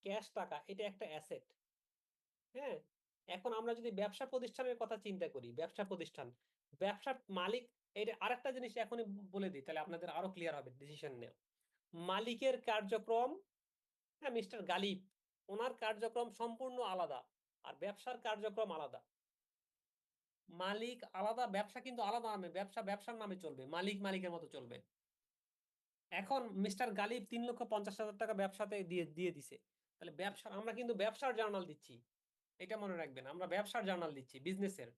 ক্যাশ টাকা এটা একটা অ্যাসেট। হ্যাঁ, এখন আমরা যদি ব্যবসা প্রতিষ্ঠানের কথা চিন্তা করি, ব্যবসা প্রতিষ্ঠান, ব্যবসার মালিক, এটা আরেকটা জিনিস এখনই বলে দিই তাহলে আপনাদের আরো ক্লিয়ার হবে ডিসিশন নেওয়া। মালিকের কার্যক্রম, হ্যাঁ মিস্টার গালিব, ওনার কার্যক্রম সম্পূর্ণ আলাদা, আর ব্যবসার কার্যক্রম আলাদা। মালিক আলাদা, ব্যবসা কিন্তু আলাদা নামে, ব্যবসা ব্যবসার নামে চলবে, মালিক মালিকের মতো চলবে। এখন মিস্টার গালিব 3,50,000 টাকা ব্যবসাতে দিয়ে দিয়ে দিছে, তাহলে ব্যবসা, আমরা কিন্তু ব্যবসার জার্নাল দিচ্ছি, এটা মনে রাখবেন, আমরা ব্যবসার জার্নাল দিচ্ছি বিজনেসের।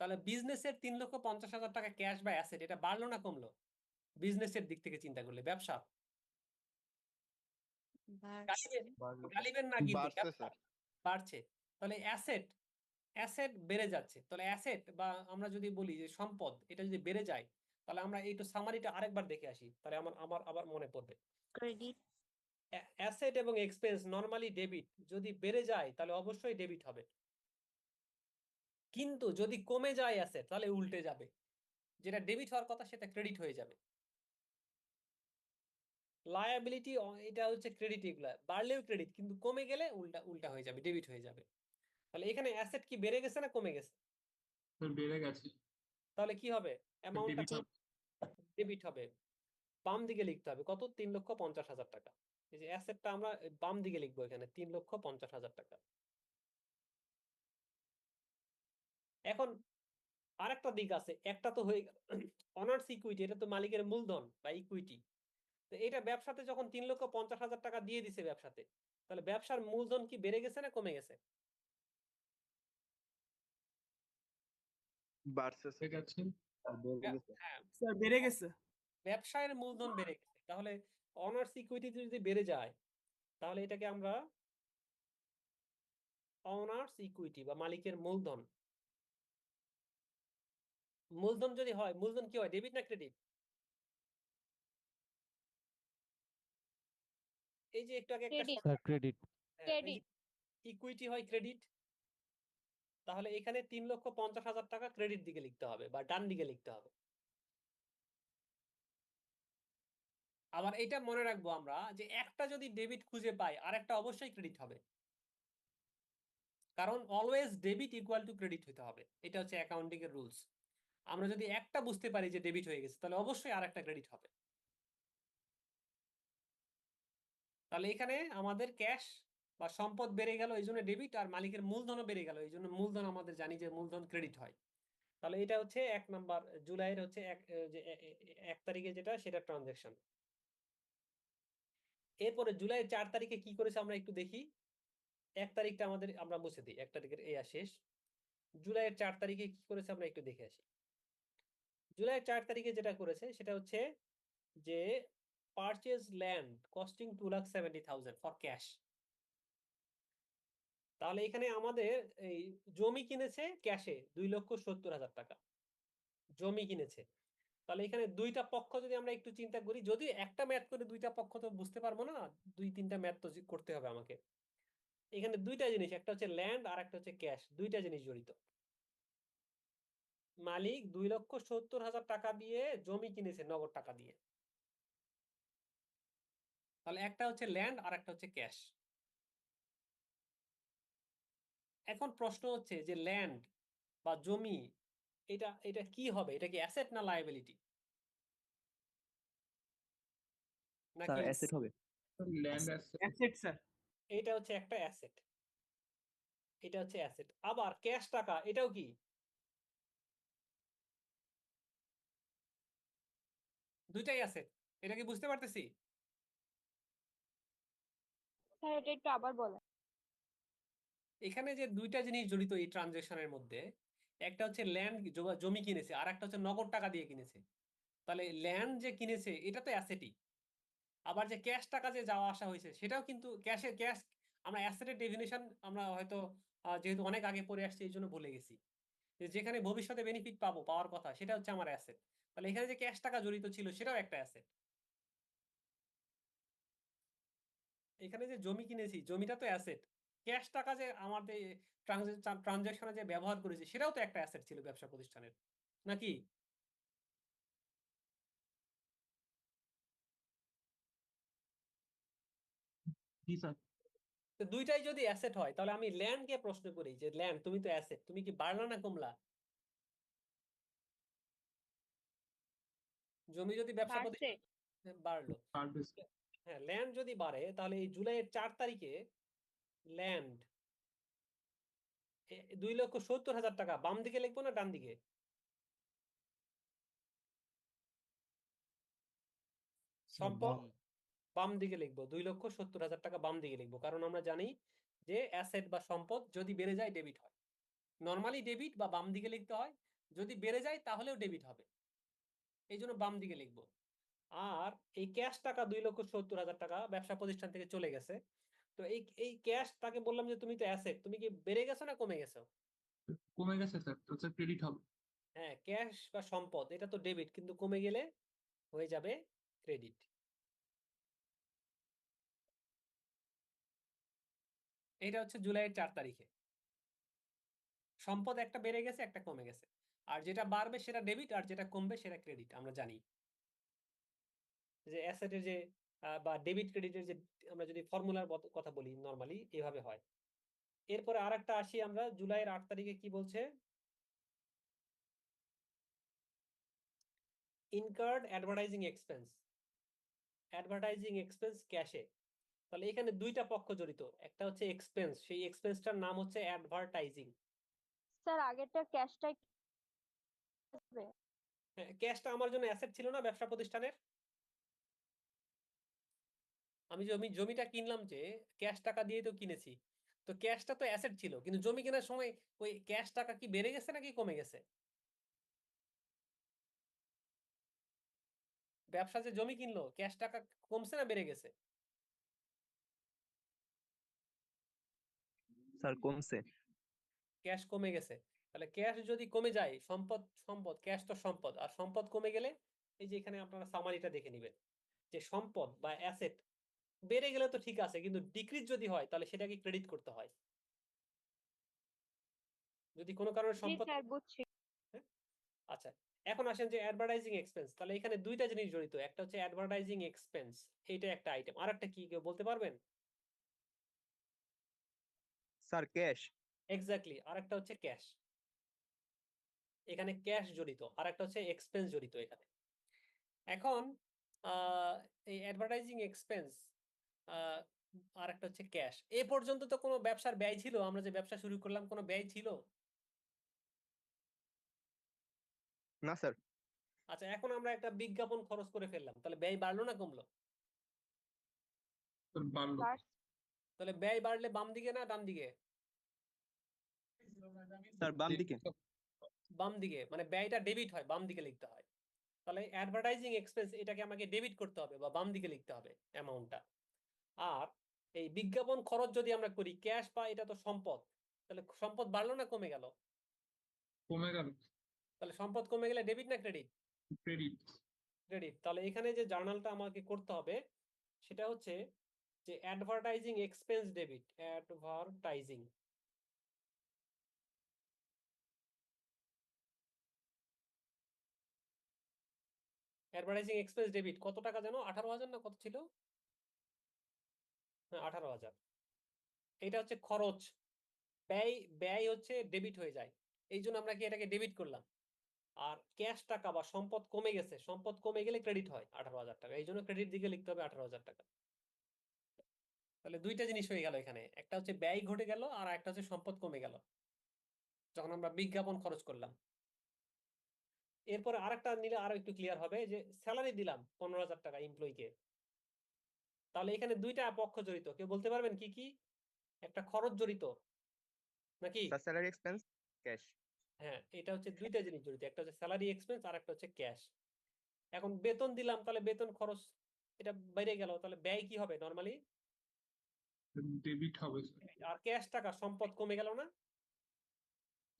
তাহলে বিজনেসের 3,50,000 টাকা ক্যাশ বা অ্যাসেট, এটা বাড়লো না কমলো? বিজনেসের দিক থেকে চিন্তা করলে, ব্যবসা বাড়ছে। গালিবের না কিন্তু বাড়ছে ব্যবসা স্যার। বাড়ছে। তাহলে অ্যাসেট, অ্যাসেট বেড়ে যাচ্ছে, তাহলে অ্যাসেট বা আমরা যদি বলি যে সম্পদ, এটা যদি বেড়ে যায়, তাহলে আমরা এই তো সামারিটা আরেকবার দেখে আসি, তাহলে আমার আমার আবার মনে পড়বে। ক্রেডিট। অ্যাসেট এবং এক্সপেন্স নরমালি ডেবিট, যদি বেড়ে যায় তাহলে অবশ্যই ডেবিট হবে, কিন্তু যদি কমে যায় অ্যাসেট তাহলে উল্টে যাবে, যেটা ডেবিট হওয়ার কথা সেটা ক্রেডিট হয়ে যাবে। লায়াবিলিটি এটা হচ্ছে ক্রেডিট, এগুলা বাড়লেও ক্রেডিট, কিন্তু কমে গেলে উল্টা উল্টা হয়ে যাবে, ডেবিট হয়ে যাবে। তাহলে এখানে অ্যাসেট কি বেড়ে গেছে না কমে গেছে? তোর বেড়ে গেছে। তাহলে কি হবে, অ্যামাউন্টটা ডেবিট হবে। ডেবিট হবে। বাম দিকে লিখতে হবে কত, 3,50,000 টাকা। এই যে অ্যাসেটটা আমরা বাম দিকে লিখবো এখানে 3,50,000 টাকা। এখন আরেকটা দিক আছে, একটা তো হয়ে গেল অনার্স ইকুইটি, এটা তো মালিকের মূলধন বা ইকুইটি। তো এটা ব্যবসাতে যখন 3,50,000 টাকা দিয়ে দিছে ব্যবসাতে, তাহলে ব্যবসার মূলধন কি বেড়ে গেছে না কমে গেছে? বাড়ছে বেড়ে গেছে। হ্যাঁ, স্যার বেড়ে গেছে। ব্যবসায়ের মূলধন বেড়ে গেছে, তাহলে অনার্স ইকুইটি যদি বেড়ে যায়, তাহলে এটাকে আমরা অনার্স ইকুইটি বা মালিকের মূলধন, মূলধন যদি হয়, মূলধন কি হয়, ডেবিট না ক্রেডিট? এই যে একটু আগে একটা Credit. Sir, credit. Credit. Equity হয় ক্রেডিট, তাহলে এখানে 3,50,000 টাকা ক্রেডিট দিকে লিখতে হবে বা ডান দিকে লিখতে হবে। আবার এটা মনে রাখবো আমরা যে একটা যদি ডেবিট খুঁজে পাই আর একটা অবশ্যই ক্রেডিট হবে, কারণ always debit equal to credit হতে হবে, এটা হচ্ছে অ্যাকাউন্টিং এর রুলস। আমরা যদি একটা বুঝতে পারি যে ডেবিট হয়ে গেছে, তাহলে অবশ্যই আর একটা ক্রেডিট হবে। তাহলে এখানে আমাদের ক্যাশ বা সম্পদ বেড়ে গেল এই জন্য ডেবিট, আর মালিকের মূলধনও বেড়ে গেল এই জন্য মূলধন, আমাদের জানি যে মূলধন ক্রেডিট হয়। তাহলে এটা হচ্ছে 1 নাম্বার, জুলাইয়ের হচ্ছে 1 তারিখে যেটা, সেটা ট্রানজেকশন। এরপরে জুলাইয়ের 4 তারিখে কি করেছে আমরা একটু দেখি। 1 তারিখটা আমাদের আমরা মুছে দিই, 1 তারিখের এই শেষ। জুলাইয়ের 4 তারিখে কি করেছে আমরা একটু দেখে আসি। জুলাইয়ের 4 তারিখে যেটা করেছে সেটা হচ্ছে যে purchase land costing 2,70,000 for cash. তাহলে এখানে আমাদের এই জমি কিনেছে ক্যাশে 2,70,000 টাকা জমি কিনেছে। তাহলে এখানে দুইটা পক্ষ যদি আমরা একটু চিন্তা করি, যদি একটা ম্যাথ করে দুইটা পক্ষ তো বুঝতে পারবো না, 2-3টা ম্যাথ তো করতে হবে আমাকে। এখানে দুইটা জিনিস, একটা হচ্ছে ল্যান্ড আর একটা হচ্ছে ক্যাশ, দুইটা জিনিস জড়িত। মালিক 2,70,000 টাকা দিয়ে জমি কিনেছে নগদ টাকা দিয়ে। তাহলে একটা হচ্ছে ল্যান্ড আর একটা হচ্ছে ক্যাশ। এখন প্রশ্ন হচ্ছে যে ল্যান্ড বা জমি, এটা এটা কি হবে? এটা কি অ্যাসেট না লায়াবিলিটি স্যার নাকি? অ্যাসেট হবে। Land asset sir. এটা হচ্ছে একটা অ্যাসেট, এটা হচ্ছে অ্যাসেট। আবার ক্যাশ টাকা এটাও কি? দুইটাই অ্যাসেট। এটা কি বুঝতে পারতেছি? স্যার এটা একটু আবার বলেন। এখানে যে দুইটা জিনিস জড়িত এই ট্রানজেকশনের মধ্যে, একটা হচ্ছে ল্যান্ড, জমি কিনেছে, আর একটা হচ্ছে নগদ টাকা দিয়ে কিনেছে। তাহলে ল্যান্ড যে কিনেছে এটা তো অ্যাসেটই। আবার যে ক্যাশ টাকা যে যাওয়া আসা হয়েছে সেটাও কিন্তু ক্যাশ। আমরা অ্যাসেটের ডেফিনেশন আমরা হয়তো যেহেতু অনেক আগে পড়ে আসছি এই জন্য ভুলে গেছি, যে যেখানে ভবিষ্যতে বেনিফিট পাওয়ার কথা সেটা হচ্ছে আমার অ্যাসেট। তাহলে এখানে যে ক্যাশ টাকা জড়িত ছিল সেটাও একটা অ্যাসেট। এখানে যে জমি কিনেছি জমিটা তো অ্যাসেট। ক্যাশ টাকা যে আমাদের ট্রানজেকশনে যে ব্যবহার করেছি সেটাও তো একটা অ্যাসেট ছিল ব্যবসা প্রতিষ্ঠানের, নাকি? জি স্যার। তো দুইটাই যদি অ্যাসেট হয় তাহলে আমি ল্যান্ডকে প্রশ্ন করি যে ল্যান্ড তুমি তো অ্যাসেট, তুমি কি বাড়লা না কমলা? জমি যদি ব্যবসা বাড়ছে। প্রতিষ্ঠানে বাড়লো। পারবে হ্যাঁ, ল্যান্ড যদি বাড়ে তাহলে এই জুলাইয়ের 4 তারিখে ল্যান্ড 2,70,000 টাকা বাম দিকে লিখবো না ডান দিকে? সম্পদ বাম দিকে লিখবো, 2,70,000 টাকা বাম দিকে লিখবো, কারণ আমরা জানি যে অ্যাসেট বা সম্পদ যদি বেড়ে যায় ডেবিট হয়। নর্মালি ডেবিট বা বাম দিকে লিখতে হয়, যদি বেড়ে যায় তাহলেও ডেবিট হবে, এই জন্য বাম দিকে লিখবো। আর এই ক্যাশ টাকা 2,70,000 টাকা ব্যবসা প্রতিষ্ঠান থেকে চলে গেছে। তো এই এই ক্যাশ তাকে বললাম যে তুমি তো অ্যাসেট, তুমি কি বেড়ে গেছো না কমে গেছো? কমে গেছে স্যার, তো স্যার ক্রেডিট হবে। হ্যাঁ, ক্যাশ বা সম্পদ এটা তো ডেবিট, কিন্তু কমে গেলে হয়ে যাবে ক্রেডিট। এটা হচ্ছে জুলাইয়ের 4 তারিখে সম্পদ একটা বেড়ে গেছে একটা কমে গেছে, আর যেটা বাড়বে সেটা ডেবিট আর যেটা কমবে সেটা ক্রেডিট। আমরা জানি যে অ্যাসেটের যে বা ডেবিট ক্রেডিটের যে আমরা যদি ফর্মুলার কথা বলি নর্মালি এভাবে হয়। এরপরে আর একটা আসি আমরা, জুলাইয়ের 8 তারিখে কি বলছে? Incurred advertising expense, advertising expense ক্যাশে। তাহলে এখানে দুইটা পক্ষ জড়িত, একটা হচ্ছে এক্সপেন্স, সেই এক্সপেন্সটার নাম হচ্ছে অ্যাডভার্টাইজিং। স্যার আগেরটা ক্যাশটাই হবে। ক্যাশটা আমার জন্য অ্যাসেট ছিল না ব্যবসা প্রতিষ্ঠানের? আমি জমিটা কিনলাম যে ক্যাশ টাকা দিয়ে তো কিনেছি, তো ক্যাশটা তো অ্যাসেট ছিল, কিন্তু জমি কেনার সময় ওই ক্যাশ টাকা কি বেড়ে গেছে নাকি কমে গেছে? ব্যবসা যে জমি কিনলো ক্যাশ টাকা কমছে না বেড়ে গেছে? স্যার কমছে। ক্যাশ কমে গেছে। তাহলে ক্যাশ যদি কমে যায়, সম্পদ সম্পদ, ক্যাশ তো সম্পদ, আর সম্পদ কমে গেলে এই যে এখানে আপনারা সামারিটা দেখে নেবেন যে সম্পদ বা অ্যাসেট বেড়ে গেলে তো ঠিক আছে, কিন্তু ডিক্রিজ যদি হয় তাহলে সেটাকে ক্রেডিট করতে হয়। যদি কোনো কারণে জি সম্পদ, স্যার বুঝছি। হ্যাঁ? আচ্ছা, এখন আসেন যে অ্যাডভার্টাইজিং এক্সপেন্স, তাহলে এখানে দুইটা জিনিস জড়িত, একটা হচ্ছে অ্যাডভার্টাইজিং এক্সপেন্স, এইটা একটা আইটেম, আর একটা কি কেউ বলতে পারবেন? Sir cash. এক্স্যাক্টলি, আর একটা হচ্ছে ক্যাশ। এখানে ক্যাশ জড়িত, আর একটা হচ্ছে এক্সপেন্স জড়িত এখানে। এখন আহ, এই অ্যাডভার্টাইজিং এক্সপেন্স আর একটা হচ্ছে ক্যাশ, এ পর্যন্ত তো কোনো ব্যবসার ব্যয় ছিল? আমরা যে ব্যবসা শুরু করলাম কোনো ব্যয় ছিল? না স্যার। আচ্ছা, এখন আমরা একটা বিজ্ঞাপন খরচ করে ফেললাম, তাহলে ব্যয় বাড়লো না কমলো? স্যার বাড়লো। স্যার তাহলে ব্যয় বাড়লে বাম দিকে না ডান দিকে? স্যার বাম দিকে। বাম দিকে, মানে ব্যয়টা ডেবিট হয়, বাম দিকে লিখতে হয়। তাহলে অ্যাডভার্টাইজিং এক্সপেন্স এটাকে আমাকে ডেবিট করতে হবে বা বাম দিকে লিখতে হবে অ্যামাউন্টটা। আর এই বিজ্ঞাপন খরচ যদি আমরা করি ক্যাশ, বা এটা তো সম্পদ, তাহলে সম্পদ বাড়লো না কমে গেল? কমে গেল। তাহলে সম্পদ কমে গেলে ডেবিট না ক্রেডিট? ক্রেডিট। ক্রেডিট। তাহলে এখানে যে জার্নালটা আমাকে করতে হবে সেটা হচ্ছে যে advertising expense debit, advertising. Advertising expense debit কত টাকা যেন, 18,000 না কত ছিল? হ্যাঁ, 18,000। এটা হচ্ছে খরচ, ব্যয়, ব্যয় হচ্ছে ডেবিট হয়ে যায়, এই জন্য আমরা কি এটাকে ডেবিট করলাম। আর ক্যাশ টাকা বা সম্পদ কমে গেছে, সম্পদ কমে গেলে ক্রেডিট হয় 18,000 টাকা, এই জন্য ক্রেডিট দিকে লিখতে হবে 18,000 টাকা। তাহলে দুইটা জিনিস হয়ে গেল এখানে, একটা হচ্ছে ব্যয় ঘটে গেল আর একটা হচ্ছে সম্পদ কমে গেল যখন আমরা বিজ্ঞাপন খরচ করলাম। এরপরে আরেকটা নিলে আরো একটু ক্লিয়ার হবে, যে স্যালারি দিলাম 15,000 টাকা এমপ্লয়িকে, তাহলে এখানে দুইটা পক্ষ জড়িত, কেউ বলতে পারবেন কি কি? একটা খরচ জড়িত নাকি? Sir salary expense cash. হ্যাঁ, এটা হচ্ছে দুইটা জিনিস জড়িত, একটা হচ্ছে স্যালারি এক্সপেন্স আর একটা হচ্ছে ক্যাশ। এখন বেতন দিলাম, তাহলে বেতন খরচ এটা বেড়ে গেল, তাহলে ব্যয় কি হবে নরমালি? ডেবিট হবে স্যার। আর ক্যাশ টাকা সম্পদ কমে গেল না?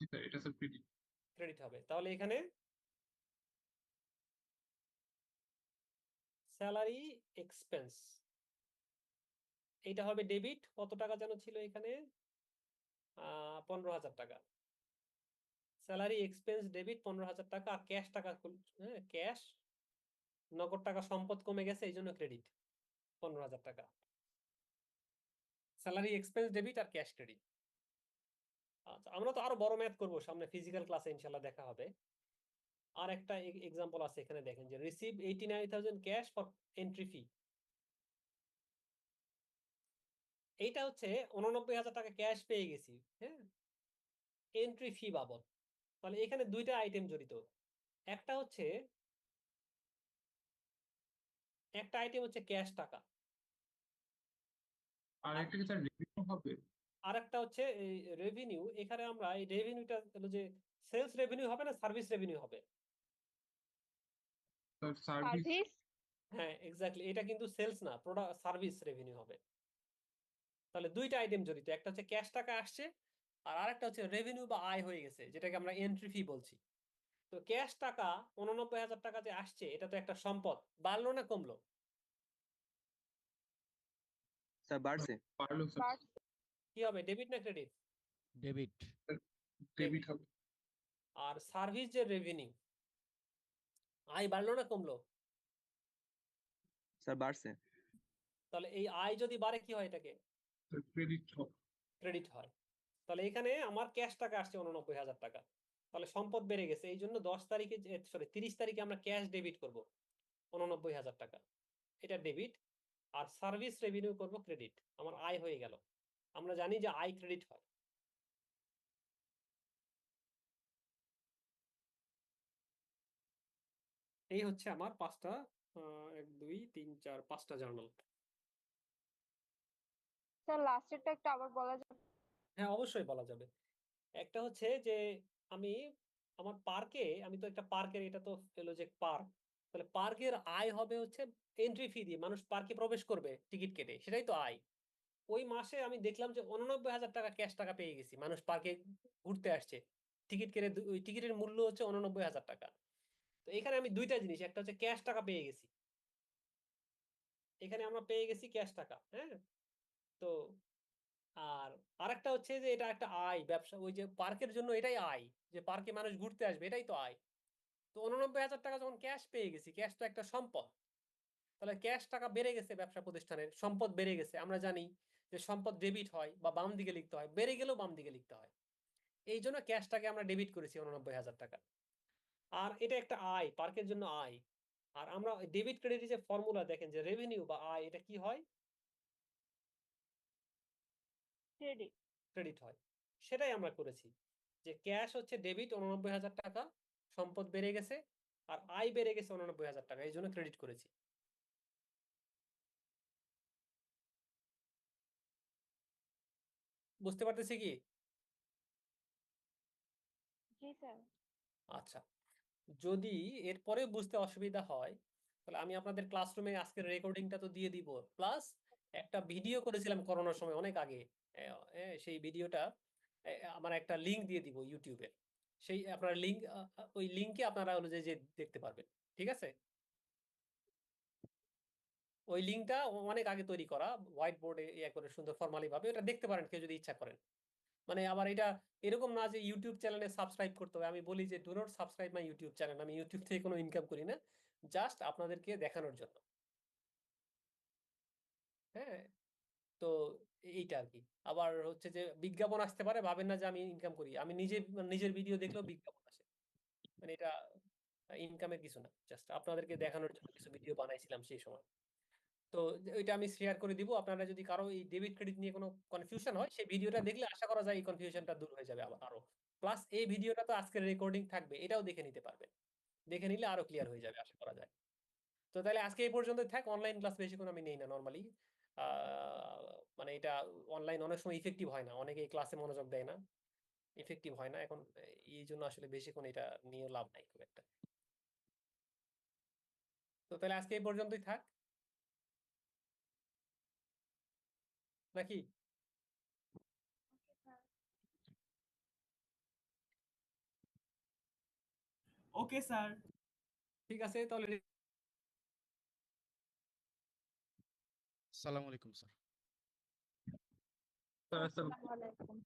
জি স্যার, এটা স্যার ক্রেডিট। ক্রেডিট হবে। তাহলে এখানে স্যালারি এক্সপেন্স এইটা হবে ডেবিট, কত টাকা যেন ছিল এখানে, 15,000 টাকা। স্যালারি এক্সপেন্স ডেবিট 15,000 টাকা, আর ক্যাশ টাকা, হ্যাঁ ক্যাশ, নগদ টাকা সম্পদ কমে গেছে এই জন্য ক্রেডিট 15,000 টাকা। স্যালারি এক্সপেন্স ডেবিট আর ক্যাশ ক্রেডিট। আচ্ছা, আমরা তো আরো বড় ম্যাথ করবো সামনে, ফিজিক্যাল ক্লাসে ইনশাল্লাহ দেখা হবে। আর একটা এক্সাম্পল আছে এখানে, দেখেন যে receive 89,000 cash for entry fee. এইটা হচ্ছে 89,000 টাকা ক্যাশ পেয়ে গেছি, হ্যাঁ, এন্ট্রি ফি বাবদ। তাহলে এখানে দুইটা আইটেম জড়িত, একটা হচ্ছে, একটা আইটেম হচ্ছে ক্যাশ টাকা, আর একটা কি স্যার রেভিনিউ হবে? আর একটা হচ্ছে এই রেভিনিউ। এখানে আমরা এই রেভিনিউটা হলো যে সেলস রেভিনিউ হবে না সার্ভিস রেভিনিউ হবে? Sir service. সার্ভিস। হ্যাঁ এক্স্যাক্টলি, এটা কিন্তু সেলস না, প্রোডাক্ট সার্ভিস রেভিনিউ হবে। তাহলে দুইটা আইটেম জড়িত, একটা হচ্ছে ক্যাশ টাকা আসছে আর আরেকটা হচ্ছে রেভিনিউ বা আয় হয়ে গেছে, যেটাকে আমরা এন্ট্রি ফি বলছি। তো ক্যাশ টাকা 89,000 টাকা যে আসছে, এটা তো একটা সম্পদ, বাড়লো না কমলো? স্যার বাড়ছে। বাড়লো স্যার। কি হবে, ডেবিট না ক্রেডিট? ডেবিট। ডেবিট হবে। আর সার্ভিস যে রেভিনিউ, আয় বাড়লো না কমলো? স্যার বাড়ছে। তাহলে এই আয় যদি বাড়ে কি হয়, এটাকে ক্রেডিট হবে। ক্রেডিট হয়। তাহলে এখানে আমার ক্যাশ টাকা আসছে 89,000 টাকা, তাহলে সম্পদ বেড়ে গেছে, এই জন্য 10 তারিখে, সরি 30 তারিখে আমরা ক্যাশ ডেবিট করব 89,000 টাকা, এটা ডেবিট। আর সার্ভিস রেভিনিউ করব ক্রেডিট, আমার আয় হয়ে গেল। আমরা জানি যে আয় ক্রেডিট হয়। এই হচ্ছে আমার পাঁচটা, 1 2 3 4 5টা জার্নাল। স্যার লাস্টেরটা একটু আবার বলা যাবে? হ্যাঁ অবশ্যই বলা যাবে। একটা হচ্ছে যে আমি আমার পার্কে, আমি তো একটা পার্কের, এটা তো হলো যে পার্ক, তাহলে পার্কের আয় হবে হচ্ছে এন্ট্রি ফি দিয়ে, মানুষ পার্কে প্রবেশ করবে টিকিট কেটে, সেটাই তো আয়। ওই মাসে আমি দেখলাম যে 89,000 টাকা ক্যাশ টাকা পেয়ে গেছি, মানুষ পার্কে ঘুরতে আসছে, টিকিট কেটে, ওই টিকিটের মূল্য হচ্ছে 89,000 টাকা। তো এখানে আমি দুইটা জিনিস, একটা হচ্ছে ক্যাশ টাকা পেয়ে গেছি, এখানে আমরা পেয়ে গেছি ক্যাশ টাকা, হ্যাঁ। তো আর আরেকটা হচ্ছে যে এটা একটা আয়, ব্যবসা, ওই যে পার্কের জন্য এটাই আয়, যে পার্কে মানুষ ঘুরতে আসবে, এটাই তো আয়। তো 89,000 টাকা যখন ক্যাশ পেয়ে গেছি, ক্যাশ তো একটা সম্পদ, তাহলে ক্যাশ টাকা বেড়ে গেছে, ব্যবসা প্রতিষ্ঠানের সম্পদ বেড়ে গেছে। আমরা জানি যে সম্পদ ডেবিট হয় বা বাম দিকে লিখতে হয়, বেড়ে গেলেও বাম দিকে লিখতে হয়। এই জন্য ক্যাশটাকে আমরা ডেবিট করেছি 89,000 টাকা। আর এটা একটা আয়, পার্কের জন্য আয়। আর আমরা ডেবিট ক্রেডিটের যে ফর্মুলা দেখেন, যে রেভিনিউ বা আয়, এটা কি হয়? ক্রেডিট। ক্রেডিট হয়। সেটাই আমরা করেছি, যে ক্যাশ হচ্ছে ডেবিট 89,000 টাকা, সম্পদ বেড়ে গেছে, আর আয় বেড়ে গেছে 89,000 টাকা, এই জন্য ক্রেডিট করেছি। বুঝতে পারতেছি কি? জি স্যার। আচ্ছা, যদি এরপরে বুঝতে অসুবিধা হয়, তাহলে আমি আপনাদের ক্লাসরুমে আজকের রেকর্ডিংটা তো দিয়ে দিব, প্লাস একটা ভিডিও করেছিলাম করোনার সময় অনেক আগে, সেই ভিডিওটা আমার একটা লিংক দিয়ে দিব ইউটিউবে। সেই আপনার লিংক, ওই লিংকে আপনারা হলো যে যে দেখতে পারবেন। ঠিক আছে? ওই লিংকটা অনেক আগে তৈরি করা, হোয়াইট বোর্ডে ইয়ে করে সুন্দর ফর্মালি ভাবে, এটা দেখতে পারেন কেউ যদি ইচ্ছা করেন। মানে আবার এটা এরকম না যে ইউটিউব চ্যানেলে সাবস্ক্রাইব করতে হবে। আমি বলি যে do not subscribe my YouTube channel, আমি ইউটিউব থেকে কোনো ইনকাম করি না, জাস্ট আপনাদেরকে দেখানোর জন্য। হ্যাঁ, তো এইটা আর কি। আবার হচ্ছে যে বিজ্ঞাপন আসতে পারে, ভাবেন না যে আমি ইনকাম করি, আমি নিজের ভিডিও দেখলেও বিজ্ঞাপন আসে। মানে এটা ইনকামের কিছু না, জাস্ট আপনাদেরকে দেখানোর জন্য কিছু ভিডিও বানাইছিলাম সেই সময়। তো ওইটা আমি শেয়ার করে দিব। আপনারা যদি কারো এই ডেবিট ক্রেডিট নিয়ে কোনো কনফিউশন হয়, সেই ভিডিওটা দেখলে আশা করা যায় এই কনফিউশনটা দূর হয়ে যাবে আবার আরো। প্লাস এই ভিডিওটা তো আজকের রেকর্ডিং থাকবে, এটাও দেখে নিতে পারবেন। দেখে নিলে আরো ক্লিয়ার হয়ে যাবে আশা করা যায়। তো তাহলে আজকে এই পর্যন্ত থাক। অনলাইন ক্লাস বেশিক্ষণ আমি নেই না নর্মালি। মানে এটা অনলাইন অনেক সময় ইফেক্টিভ হয় না, অনেকে এই ক্লাসে মনোযোগ দেয় না, ইফেক্টিভ হয় না এখন। এই জন্য আসলে বেশিক্ষণ এটা নিয়ে লাভ নাই খুব একটা। তো তাহলে আজকে এই পর্যন্তই থাক, নাকি? Okay sir. Okay sir. ঠিক আছে তাহলে। আসসালামু আলাইকুম স্যার। স্যার, আসসালামু আলাইকুম।